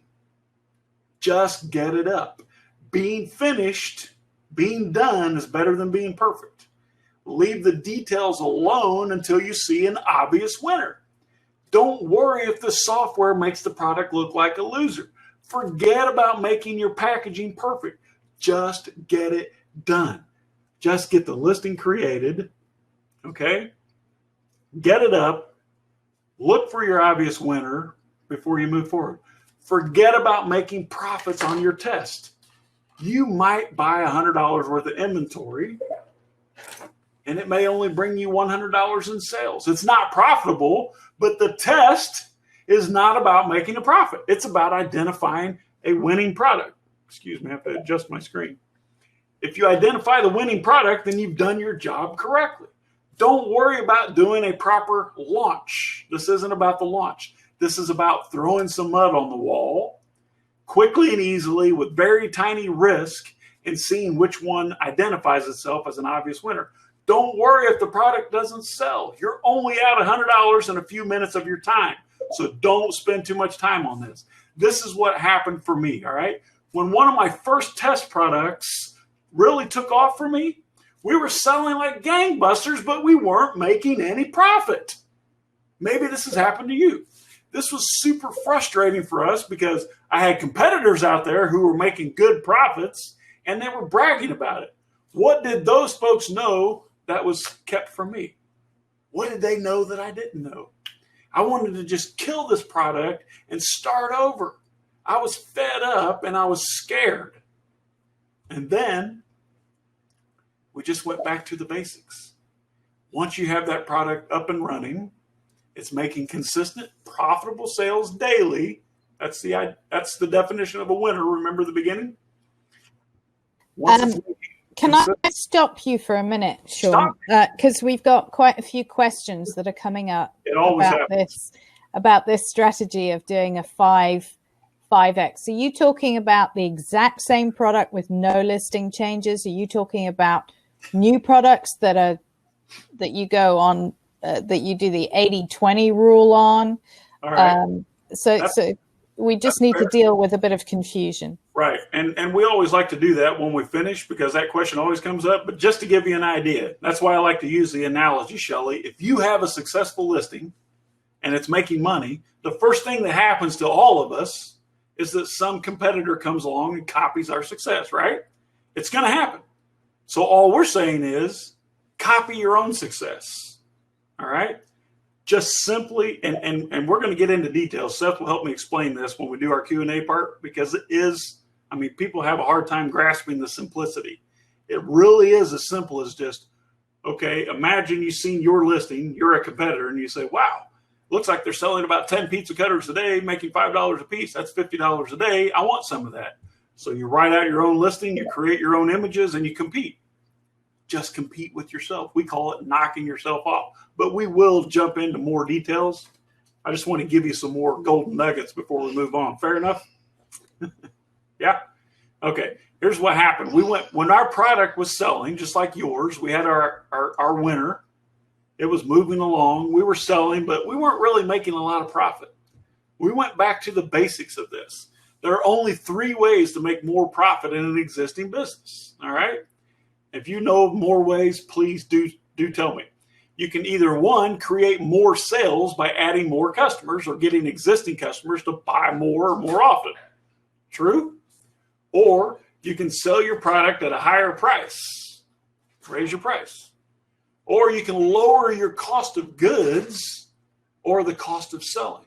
Just get it up. Being finished, being done is better than being perfect. Leave the details alone until you see an obvious winner. Don't worry if the software makes the product look like a loser. Forget about making your packaging perfect. Just get it done. Just get the listing created, okay? Get it up. Look for your obvious winner before you move forward. Forget about making profits on your test. You might buy $100 worth of inventory, and it may only bring you $100 in sales. It's not profitable, but the test is not about making a profit. It's about identifying a winning product. Excuse me, I have to adjust my screen. If you identify the winning product, then you've done your job correctly. Don't worry about doing a proper launch. This isn't about the launch. This is about throwing some mud on the wall quickly and easily with very tiny risk and seeing which one identifies itself as an obvious winner. Don't worry if the product doesn't sell. You're only out $100 in a few minutes of your time. So don't spend too much time on this. This is what happened for me, all right? When one of my first test products really took off for me, we were selling like gangbusters, but we weren't making any profit. Maybe this has happened to you. This was super frustrating for us because I had competitors out there who were making good profits and they were bragging about it. What did those folks know that was kept from me? What did they know that I didn't know? I wanted to just kill this product and start over. I was fed up and I was scared. And then we just went back to the basics. Once you have that product up and running, it's making consistent, profitable sales daily. That's the definition of a winner. Remember the beginning? Can I stop you for a minute, Shawn? Because we've got quite a few questions that are coming up about this strategy of doing a 5x. Are you talking about the exact same product with no listing changes? Are you talking about new products that you go on, that you do the 80-20 rule on? All right. So we just need to deal with a bit of confusion. Right. And we always like to do that when we finish, because that question always comes up. But just to give you an idea, that's why I like to use the analogy, Shelley. If you have a successful listing and it's making money, the first thing that happens to all of us is that some competitor comes along and copies our success, right? It's going to happen. So all we're saying is copy your own success. All right. Just simply, and we're going to get into details. Seth will help me explain this when we do our Q&A part, because it is, I mean, people have a hard time grasping the simplicity. It really is as simple as just, okay, imagine you've seen your listing, you're a competitor, and you say, wow, looks like they're selling about 10 pizza cutters a day, making $5 a piece. That's $50 a day. I want some of that. So you write out your own listing, you create your own images, and you compete. Just compete with yourself. We call it knocking yourself off. But we will jump into more details. I just want to give you some more golden nuggets before we move on. Fair enough? Yeah? Okay. Here's what happened. When our product was selling, just like yours, we had our winner. It was moving along. We were selling, but we weren't really making a lot of profit. We went back to the basics of this. There are only 3 ways to make more profit in an existing business. All right? If you know of more ways, please do tell me. You can either, 1, create more sales by adding more customers or getting existing customers to buy more or more often. True? Or you can sell your product at a higher price. Raise your price. Or you can lower your cost of goods or the cost of selling.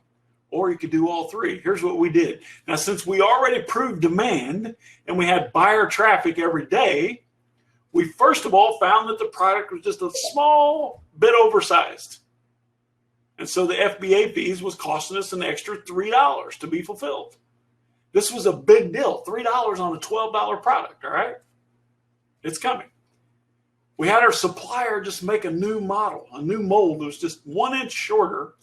Or you could do all 3. Here's what we did. Now, since we already proved demand and we had buyer traffic every day, we first of all found that the product was just a small bit oversized. And so the FBA fees was costing us an extra $3 to be fulfilled. This was a big deal, $3 on a $12 product, all right? It's coming. We had our supplier just make a new model, a new mold that was just 1 inch shorter.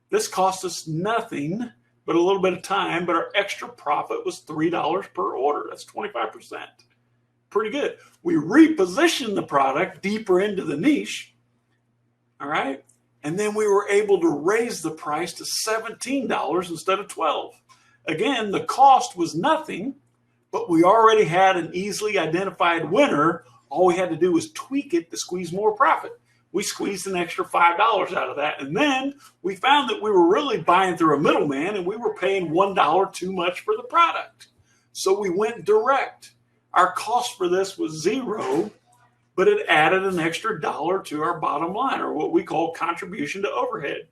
This cost us nothing but a little bit of time, but our extra profit was $3 per order. That's 25%. Pretty good. We repositioned the product deeper into the niche, all right? And then we were able to raise the price to $17 instead of $12. Again, the cost was nothing, but we already had an easily identified winner. All we had to do was tweak it to squeeze more profit. We squeezed an extra $5 out of that. And then we found that we were really buying through a middleman and we were paying $1 too much for the product. So we went direct. Our cost for this was 0, but it added an extra $1 to our bottom line, or what we call contribution to overhead.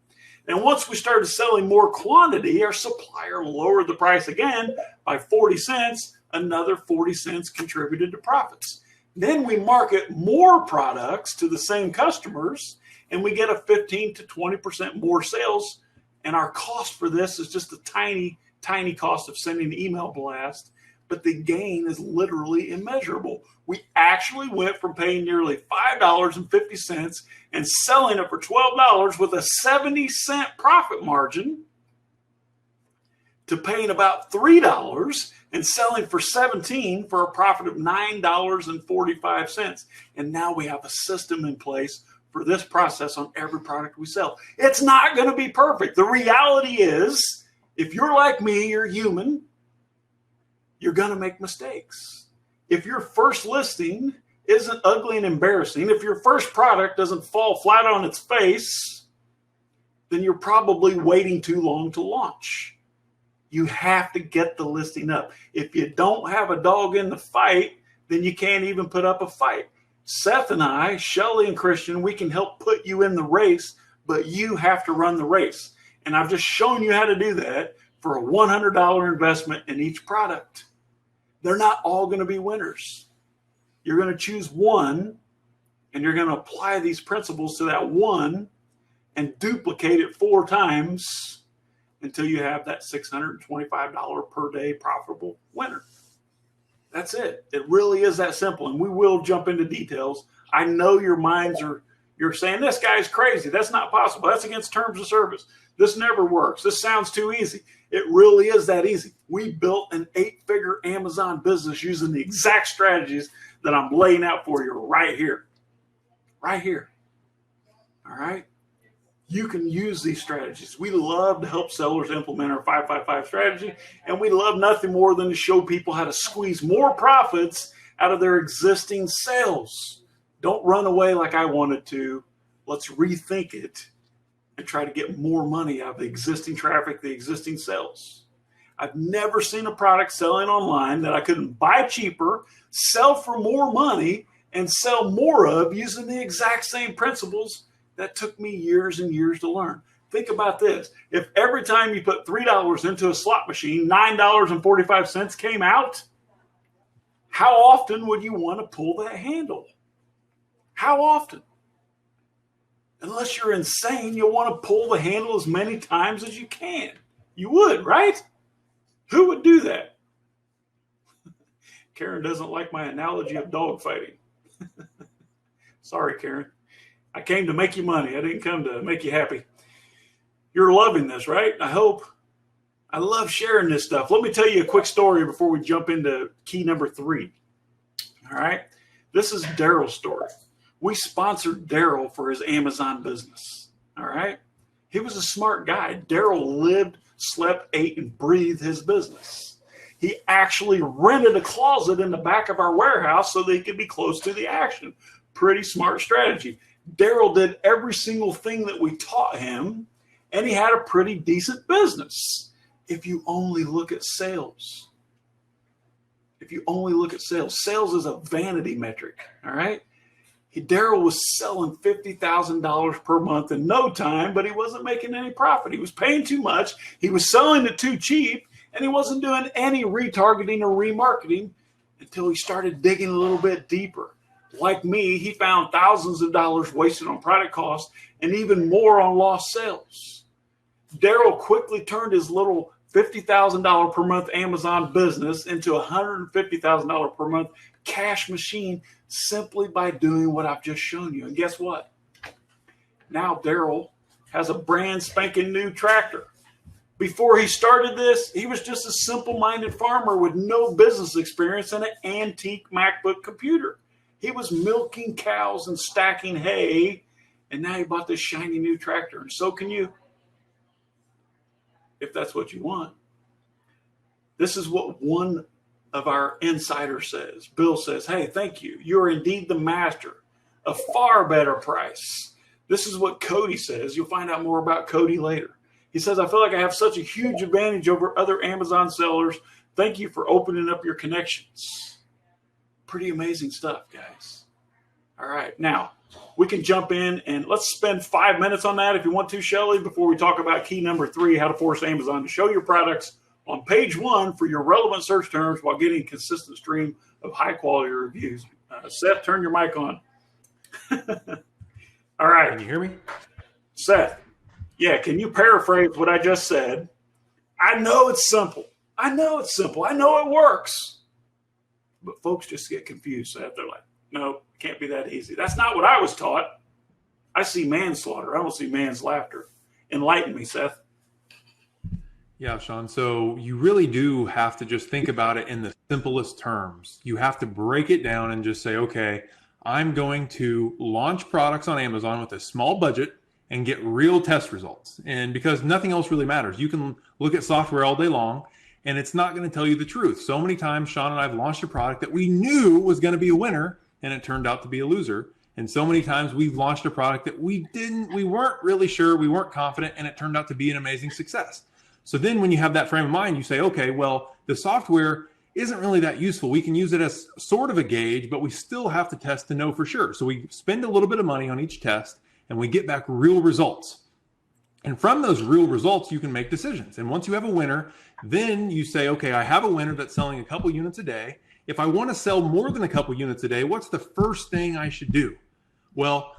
And once we started selling more quantity, our supplier lowered the price again by 40 cents. Another 40 cents contributed to profits. Then we market more products to the same customers, and we get a 15 to 20% more sales. And our cost for this is just a tiny, tiny cost of sending an email blast. But the gain is literally immeasurable. We actually went from paying nearly $5.50 and selling it for $12 with a 70-cent profit margin to paying about $3 and selling for $17 for a profit of $9.45. And now we have a system in place for this process on every product we sell. It's not going to be perfect. The reality is, if you're like me, you're human. You're going to make mistakes. If your first listing isn't ugly and embarrassing, if your first product doesn't fall flat on its face, then you're probably waiting too long to launch. You have to get the listing up. If you don't have a dog in the fight, then you can't even put up a fight. Seth and I, Shelley and Christian, we can help put you in the race, but you have to run the race. And I've just shown you how to do that for a $100 investment in each product. They're not all going to be winners. You're going to choose one, and you're going to apply these principles to that one and duplicate it 4 times until you have that $625 per day profitable winner. That's it. It really is that simple. And we will jump into details. I know your minds you're saying, this guy's crazy. That's not possible. That's against terms of service. This never works. This sounds too easy. It really is that easy. We built an 8-figure Amazon business using the exact strategies that I'm laying out for you right here. Right here. All right. You can use these strategies. We love to help sellers implement our 555 strategy, and we love nothing more than to show people how to squeeze more profits out of their existing sales. Don't run away like I wanted to. Let's rethink it and try to get more money out of the existing traffic, the existing sales. I've never seen a product selling online that I couldn't buy cheaper, sell for more money, and sell more of using the exact same principles that took me years and years to learn. Think about this. If every time you put $3 into a slot machine, $9.45 came out, how often would you want to pull that handle? How often? Unless you're insane, you'll want to pull the handle as many times as you can. You would, right? Who would do that? Karen doesn't like my analogy of dog fighting. Sorry, Karen. I came to make you money. I didn't come to make you happy. You're loving this, right? I hope. I love sharing this stuff. Let me tell you a quick story before we jump into key number 3. All right. This is Daryl's story. We sponsored Daryl for his Amazon business. All right. He was a smart guy. Daryl lived, slept, ate, and breathed his business. He actually rented a closet in the back of our warehouse so that he could be close to the action. Pretty smart strategy. Daryl did every single thing that we taught him, and he had a pretty decent business. If you only look at sales. If you only look at sales. Sales is a vanity metric, all right? Daryl was selling $50,000 per month in no time, but he wasn't making any profit. He was paying too much. He was selling it too cheap, and he wasn't doing any retargeting or remarketing until he started digging a little bit deeper. Like me, he found thousands of dollars wasted on product costs and even more on lost sales. Daryl quickly turned his little $50,000 per month Amazon business into a $150,000 per month cash machine simply by doing what I've just shown you. And guess what? Now Daryl has a brand spanking new tractor. Before he started this, he was just a simple-minded farmer with no business experience and an antique MacBook computer. He was milking cows and stacking hay, and now he bought this shiny new tractor, and so can you, if that's what you want. This is what one of our insiders says. Bill says, hey, thank you. You're indeed the master. A far better price. This is what Cody says. You'll find out more about Cody later. He says, I feel like I have such a huge advantage over other Amazon sellers. Thank you for opening up your connections. Pretty amazing stuff, guys. All right. Now, we can jump in and let's spend 5 minutes on that if you want to, Shelly, before we talk about key number 3, how to force Amazon to show your products on page 1 for your relevant search terms while getting a consistent stream of high-quality reviews. Seth, turn your mic on. All right. Can you hear me? Seth, yeah, can you paraphrase what I just said? I know it's simple. I know it works. But folks just get confused, Seth. They're like, no, it can't be that easy. That's not what I was taught. I see manslaughter. I don't see man's laughter. Enlighten me, Seth. Yeah, Shawn. So you really do have to just think about it in the simplest terms. You have to break it down and just say, okay, I'm going to launch products on Amazon with a small budget and get real test results. And because nothing else really matters, you can look at software all day long and it's not going to tell you the truth. So many times, Shawn and I have launched a product that we knew was going to be a winner and it turned out to be a loser. And so many times we've launched a product that we weren't really sure, we weren't confident, and it turned out to be an amazing success. So then when you have that frame of mind, you say, okay, well, the software isn't really that useful. We can use it as sort of a gauge, but we still have to test to know for sure. So we spend a little bit of money on each test and we get back real results. And from those real results, you can make decisions. And once you have a winner, then you say, okay, I have a winner that's selling a couple units a day. If I want to sell more than a couple units a day, what's the first thing I should do? Well,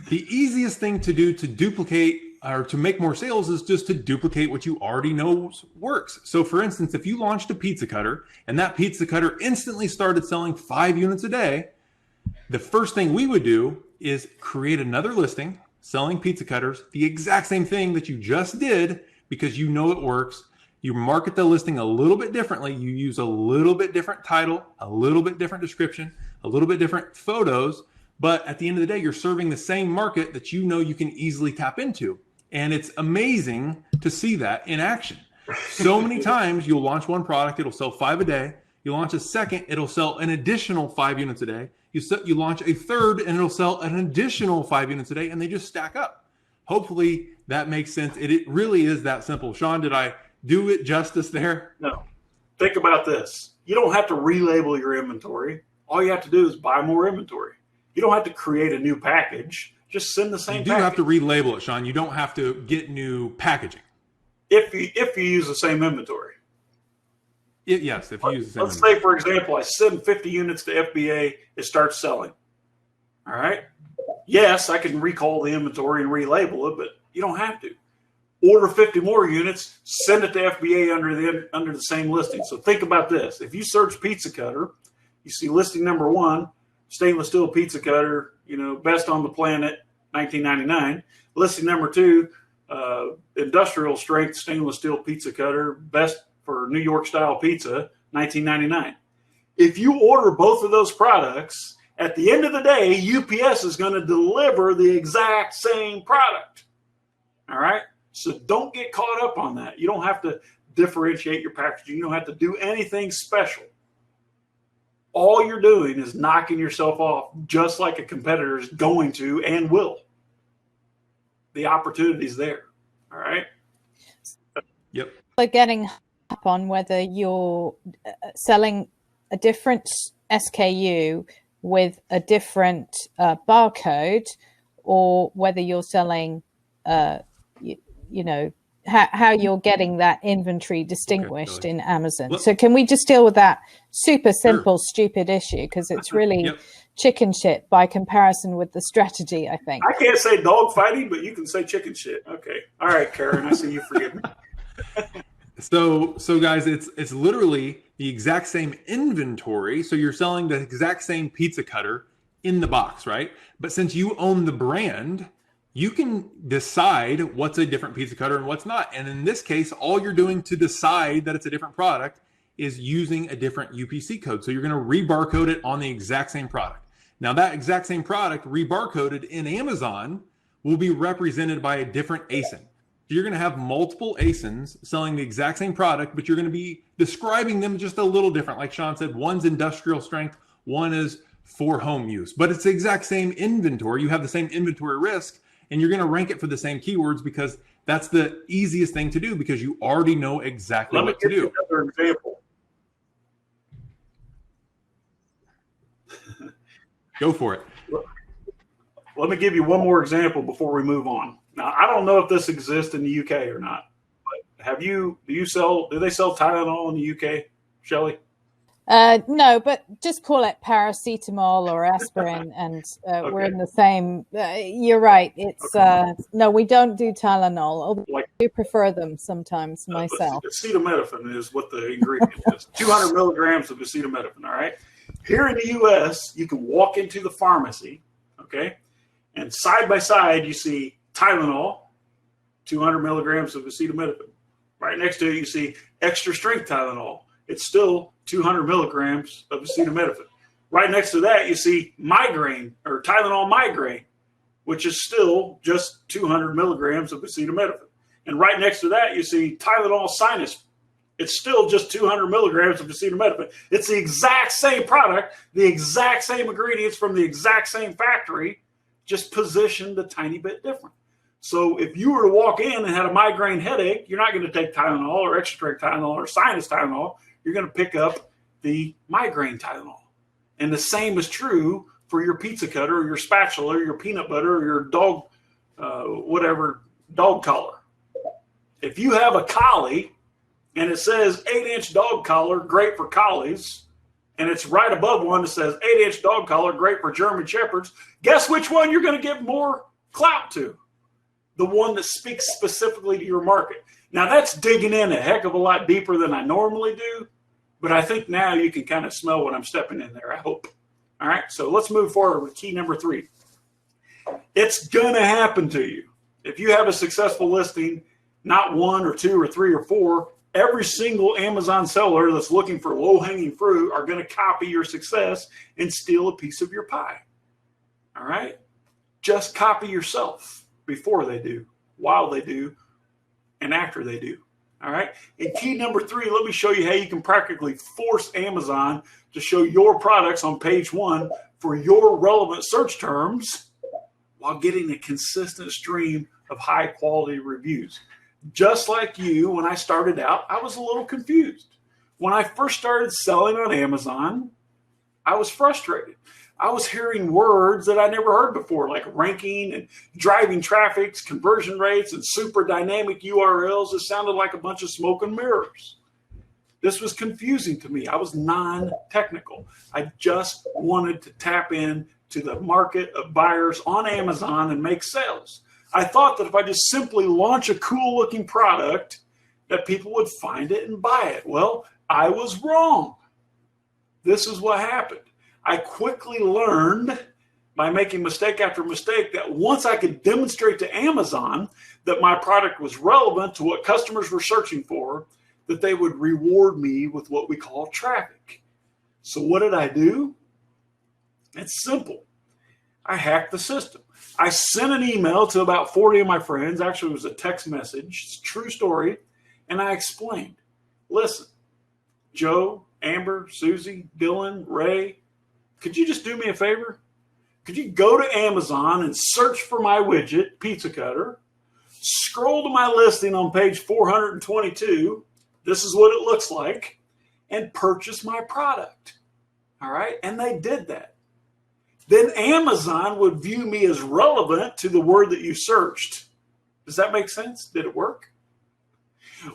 the easiest thing to do to duplicate or to make more sales is just to duplicate what you already know works. So for instance, if you launched a pizza cutter and that pizza cutter instantly started selling 5 units a day, the first thing we would do is create another listing selling pizza cutters, the exact same thing that you just did, because you know it works. You market the listing a little bit differently. You use a little bit different title, a little bit different description, a little bit different photos. But at the end of the day, you're serving the same market that you know you can easily tap into. And it's amazing to see that in action. So many times you'll launch one product, it'll sell 5 a day. You launch a second, it'll sell an additional 5 units a day. You launch a third and it'll sell an additional 5 units a day, and they just stack up. Hopefully that makes sense. It really is that simple. Shawn, did I do it justice there? No. Think about this. You don't have to relabel your inventory. All you have to do is buy more inventory. You don't have to create a new package. Just send the same package. You do have to relabel it, Shawn. You don't have to get new packaging. If you use the same inventory. Yes, if you use the same Let's say, for example, I send 50 units to FBA, it starts selling. All right? Yes, I can recall the inventory and relabel it, but you don't have to. Order 50 more units, send it to FBA under the same listing. So think about this. If you search pizza cutter, you see listing number 1, stainless steel pizza cutter, best on the planet, $19.99. Listing number 2, industrial strength stainless steel pizza cutter, best for New York style pizza, $19.99. If you order both of those products, at the end of the day, UPS is going to deliver the exact same product. All right? So don't get caught up on that. You don't have to differentiate your packaging. You don't have to do anything special. All you're doing is knocking yourself off, just like a competitor is going to and will. The opportunity's there. All right? Yep. So getting up on whether you're selling a different SKU with a different barcode, or whether you're selling, how you're getting that inventory distinguished in Amazon. So can we just deal with that super simple, stupid issue? Because it's really chicken shit by comparison with the strategy, I think. I can't say dog fighting, but you can say chicken shit. Okay. All right, Karen, I see you forgive me. So guys, it's literally the exact same inventory. So you're selling the exact same pizza cutter in the box, right? But since you own the brand, you can decide what's a different pizza cutter and what's not. And in this case, all you're doing to decide that it's a different product is using a different UPC code. So you're going to rebarcode it on the exact same product. Now that exact same product rebarcoded in Amazon will be represented by a different ASIN. So you're going to have multiple ASINs selling the exact same product, but you're going to be describing them just a little different. Like Shawn said, one's industrial strength, one is for home use, but it's the exact same inventory. You have the same inventory risk, and you're going to rank it for the same keywords because that's the easiest thing to do, because you already know exactly what to do. Let me give you another example. Go for it. Let me give you one more example before we move on. Now, I don't know if this exists in the UK or not, but do they sell Tylenol in the UK, Shelley? No, but just call it paracetamol or aspirin, and Okay. we're in the same. You're right. It's no, we don't do Tylenol. Although I do prefer them sometimes myself. Acetaminophen is what the ingredient is. 200 milligrams of acetaminophen. All right. Here in the U.S., you can walk into the pharmacy, okay, and side by side you see Tylenol, 200 milligrams of acetaminophen. Right next to it, you see extra strength Tylenol. It's still 200 milligrams of acetaminophen. Right next to that, you see migraine or Tylenol migraine, which is still just 200 milligrams of acetaminophen. And right next to that, you see Tylenol sinus. It's still just 200 milligrams of acetaminophen. It's the exact same product, the exact same ingredients from the exact same factory, just positioned a tiny bit different. So if you were to walk in and had a migraine headache, you're not going to take Tylenol or extra strength Tylenol or sinus Tylenol. You're going to pick up the migraine Tylenol. And the same is true for your pizza cutter or your spatula or your peanut butter or your dog, dog collar. If you have a collie and it says 8-inch dog collar, great for collies, and it's right above one that says 8-inch dog collar, great for German Shepherds, guess which one you're going to give more clout to? The one that speaks specifically to your market. Now, that's digging in a heck of a lot deeper than I normally do, but I think now you can kind of smell what I'm stepping in there, I hope. All right, so let's move forward with key number 3. It's going to happen to you. If you have a successful listing, not 1 or 2 or 3 or 4, every single Amazon seller that's looking for low-hanging fruit are going to copy your success and steal a piece of your pie. All right? Just copy yourself before they do, while they do, and after they do. All right? And key number 3, let me show you how you can practically force Amazon to show your products on page 1 for your relevant search terms while getting a consistent stream of high-quality reviews. Just like you, when I started out, I was a little confused. When I first started selling on Amazon, I was frustrated. I was hearing words that I never heard before, like ranking and driving traffic, conversion rates, and super dynamic URLs. It sounded like a bunch of smoke and mirrors. This was confusing to me. I was non-technical. I just wanted to tap in to the market of buyers on Amazon and make sales. I thought that if I just simply launch a cool looking product, that people would find it and buy it. Well, I was wrong. This is what happened. I quickly learned by making mistake after mistake that once I could demonstrate to Amazon that my product was relevant to what customers were searching for, that they would reward me with what we call traffic. So what did I do? It's simple. I hacked the system. I sent an email to about 40 of my friends. Actually, it was a text message. It's a true story. And I explained, listen, Joe, Amber, Susie, Dylan, Ray, could you just do me a favor? Could you go to Amazon and search for my widget, pizza cutter, scroll to my listing on page 422, this is what it looks like, and purchase my product. All right? And they did that. Then Amazon would view me as relevant to the word that you searched. Does that make sense? Did it work?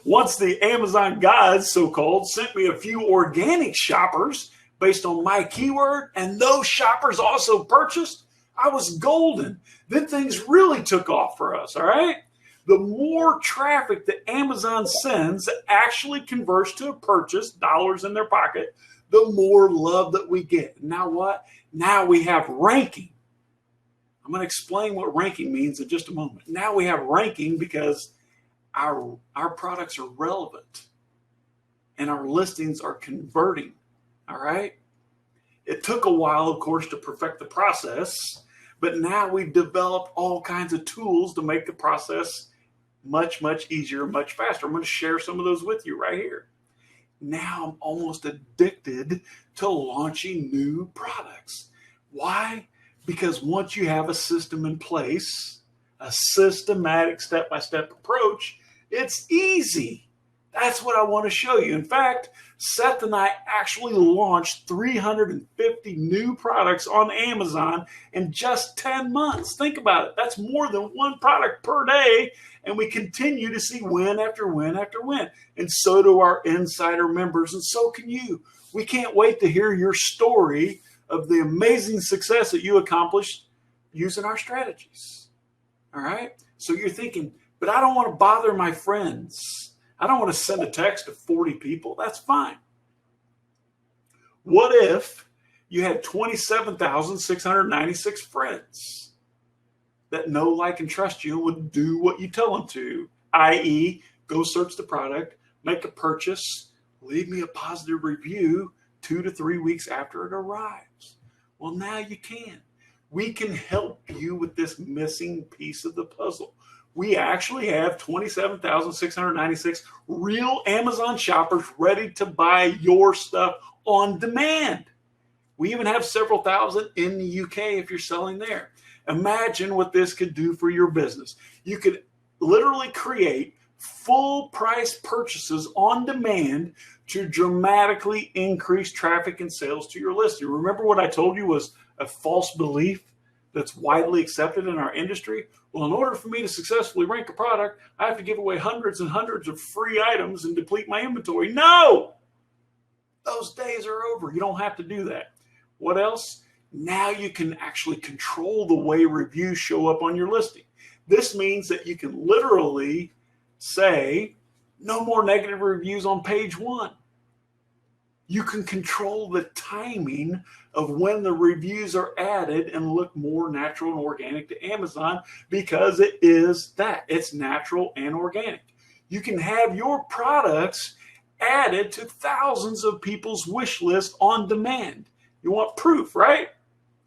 Once the Amazon gods, so-called, sent me a few organic shoppers based on my keyword, and those shoppers also purchased, I was golden. Then things really took off for us, all right? The more traffic that Amazon sends that actually converts to a purchase, dollars in their pocket, the more love that we get. Now what? Now we have ranking. I'm going to explain what ranking means in just a moment. Now we have ranking because our products are relevant and our listings are converting. All right. It took a while, of course, to perfect the process, but now we've developed all kinds of tools to make the process much, much easier, much faster. I'm going to share some of those with you right here. Now I'm almost addicted to launching new products. Why? Because once you have a system in place, a systematic step-by-step approach, it's easy. That's what I want to show you. In fact, Seth and I actually launched 350 new products on Amazon in just 10 months. Think about it. That's more than one product per day. And we continue to see win after win after win. And so do our insider members. And so can you. We can't wait to hear your story of the amazing success that you accomplished using our strategies. All right. So you're thinking, but I don't want to bother my friends. I don't want to send a text to 40 people. That's fine. What if you had 27,696 friends that know, like, and trust you and would do what you tell them to, i.e., go search the product, make a purchase, leave me a positive review 2 to 3 weeks after it arrives? Well, now you can. We can help you with this missing piece of the puzzle. We actually have 27,696 real Amazon shoppers ready to buy your stuff on demand. We even have several thousand in the UK if you're selling there. Imagine what this could do for your business. You could literally create full price purchases on demand to dramatically increase traffic and sales to your listing. Remember what I told you was a false belief that's widely accepted in our industry? Well, in order for me to successfully rank a product, I have to give away hundreds and hundreds of free items and deplete my inventory. No! Those days are over. You don't have to do that. What else? Now you can actually control the way reviews show up on your listing. This means that you can literally say, no more negative reviews on page 1. You can control the timing of when the reviews are added and look more natural and organic to Amazon, because it is that. It's natural and organic. You can have your products added to thousands of people's wish list on demand. You want proof, right?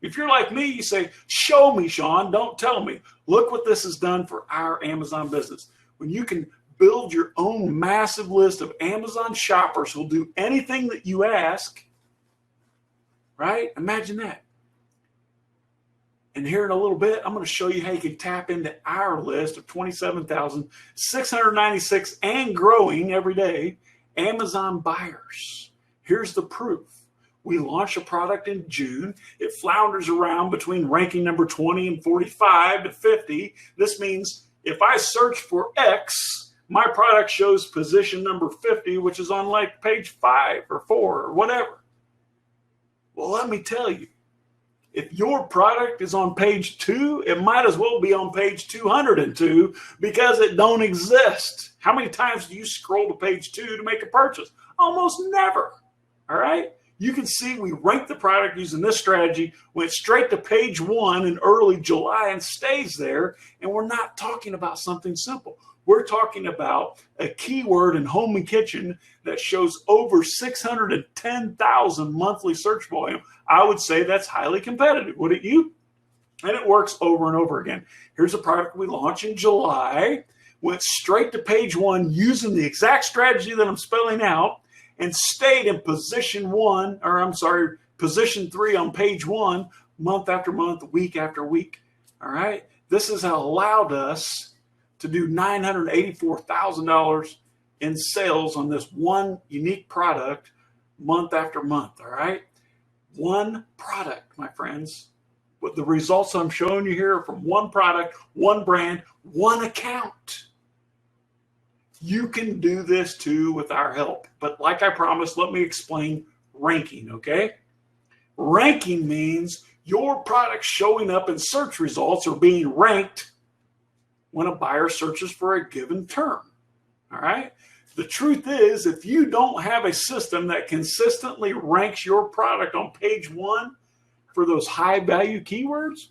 If you're like me, you say, show me, Shawn, don't tell me. Look what this has done for our Amazon business. When you can build your own massive list of Amazon shoppers who'll do anything that you ask, right? Imagine that. And here in a little bit, I'm going to show you how you can tap into our list of 27,696 and growing every day Amazon buyers. Here's the proof. We launch a product in June. It flounders around between ranking number 20 and 45 to 50. This means if I search for X, my product shows position number 50, which is on like page 5 or 4 or whatever. Well, let me tell you, if your product is on page 2, it might as well be on page 202 because it don't exist. How many times do you scroll to page 2 to make a purchase? Almost never. All right? You can see we ranked the product using this strategy, went straight to page 1 in early July and stays there. And we're not talking about something simple. We're talking about a keyword in home and kitchen that shows over 610,000 monthly search volume. I would say that's highly competitive, wouldn't you? And it works over and over again. Here's a product we launched in July, went straight to page 1 using the exact strategy that I'm spelling out, and stayed in position 3 on page 1, month after month, week after week. All right. This has allowed us to do $984,000 in sales on this one unique product month after month. All right. One product, my friends. But the results I'm showing you here are from one product, one brand, one account. You can do this too with our help. But like I promised, let me explain ranking, okay? Ranking means your product showing up in search results or being ranked when a buyer searches for a given term, all right? The truth is, if you don't have a system that consistently ranks your product on page 1 for those high-value keywords,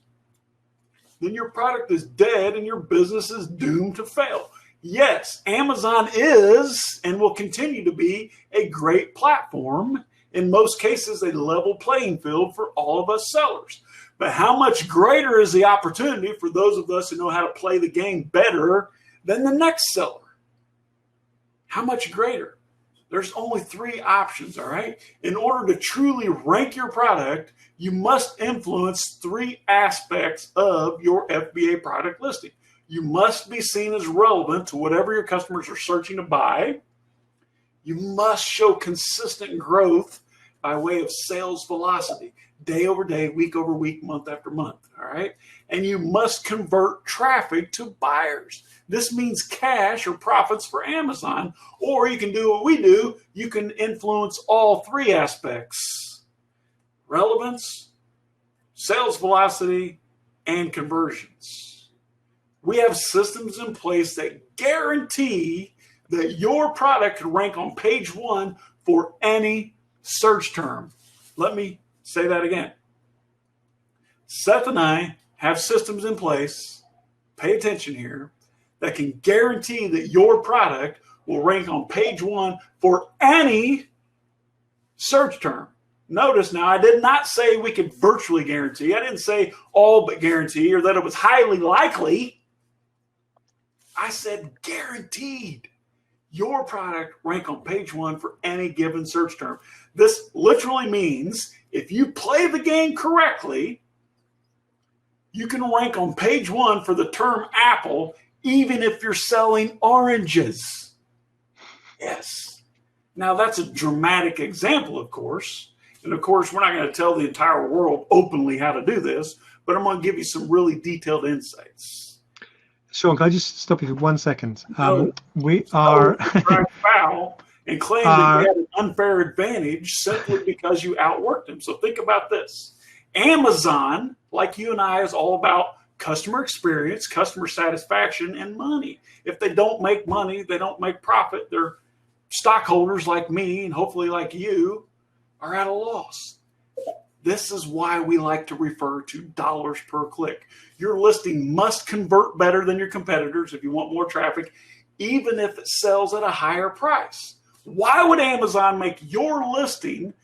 then your product is dead and your business is doomed to fail. Yes, Amazon is and will continue to be a great platform, in most cases a level playing field for all of us sellers. But how much greater is the opportunity for those of us who know how to play the game better than the next seller? How much greater? There's only 3 options, all right? In order to truly rank your product, you must influence 3 aspects of your FBA product listing. You must be seen as relevant to whatever your customers are searching to buy. You must show consistent growth by way of sales velocity, day over day, week over week, month after month, all right? And you must convert traffic to buyers. This means cash or profits for Amazon, or you can do what we do. You can influence all 3 aspects: relevance, sales velocity, and conversions. We have systems in place that guarantee that your product can rank on page 1 for any search term. Let me say that again. Seth and I have systems in place, pay attention here, that can guarantee that your product will rank on page 1 for any search term. Notice now, I did not say we could virtually guarantee. I didn't say all but guarantee or that it was highly likely. I said guaranteed your product rank on page 1 for any given search term. This literally means if you play the game correctly, you can rank on page 1 for the term apple, even if you're selling oranges. Yes. Now that's a dramatic example, of course. And of course, we're not going to tell the entire world openly how to do this, but I'm going to give you some really detailed insights. Shawn, can I just stop you for 1 second? We So are foul and claim that you had an unfair advantage simply because you outworked them. So think about this. Amazon, like you and I, is all about customer experience, customer satisfaction, and money. If they don't make money, they don't make profit. Their stockholders like me and hopefully like you are at a loss. This is why we like to refer to dollars per click. Your listing must convert better than your competitors if you want more traffic, even if it sells at a higher price. Why would Amazon make your listing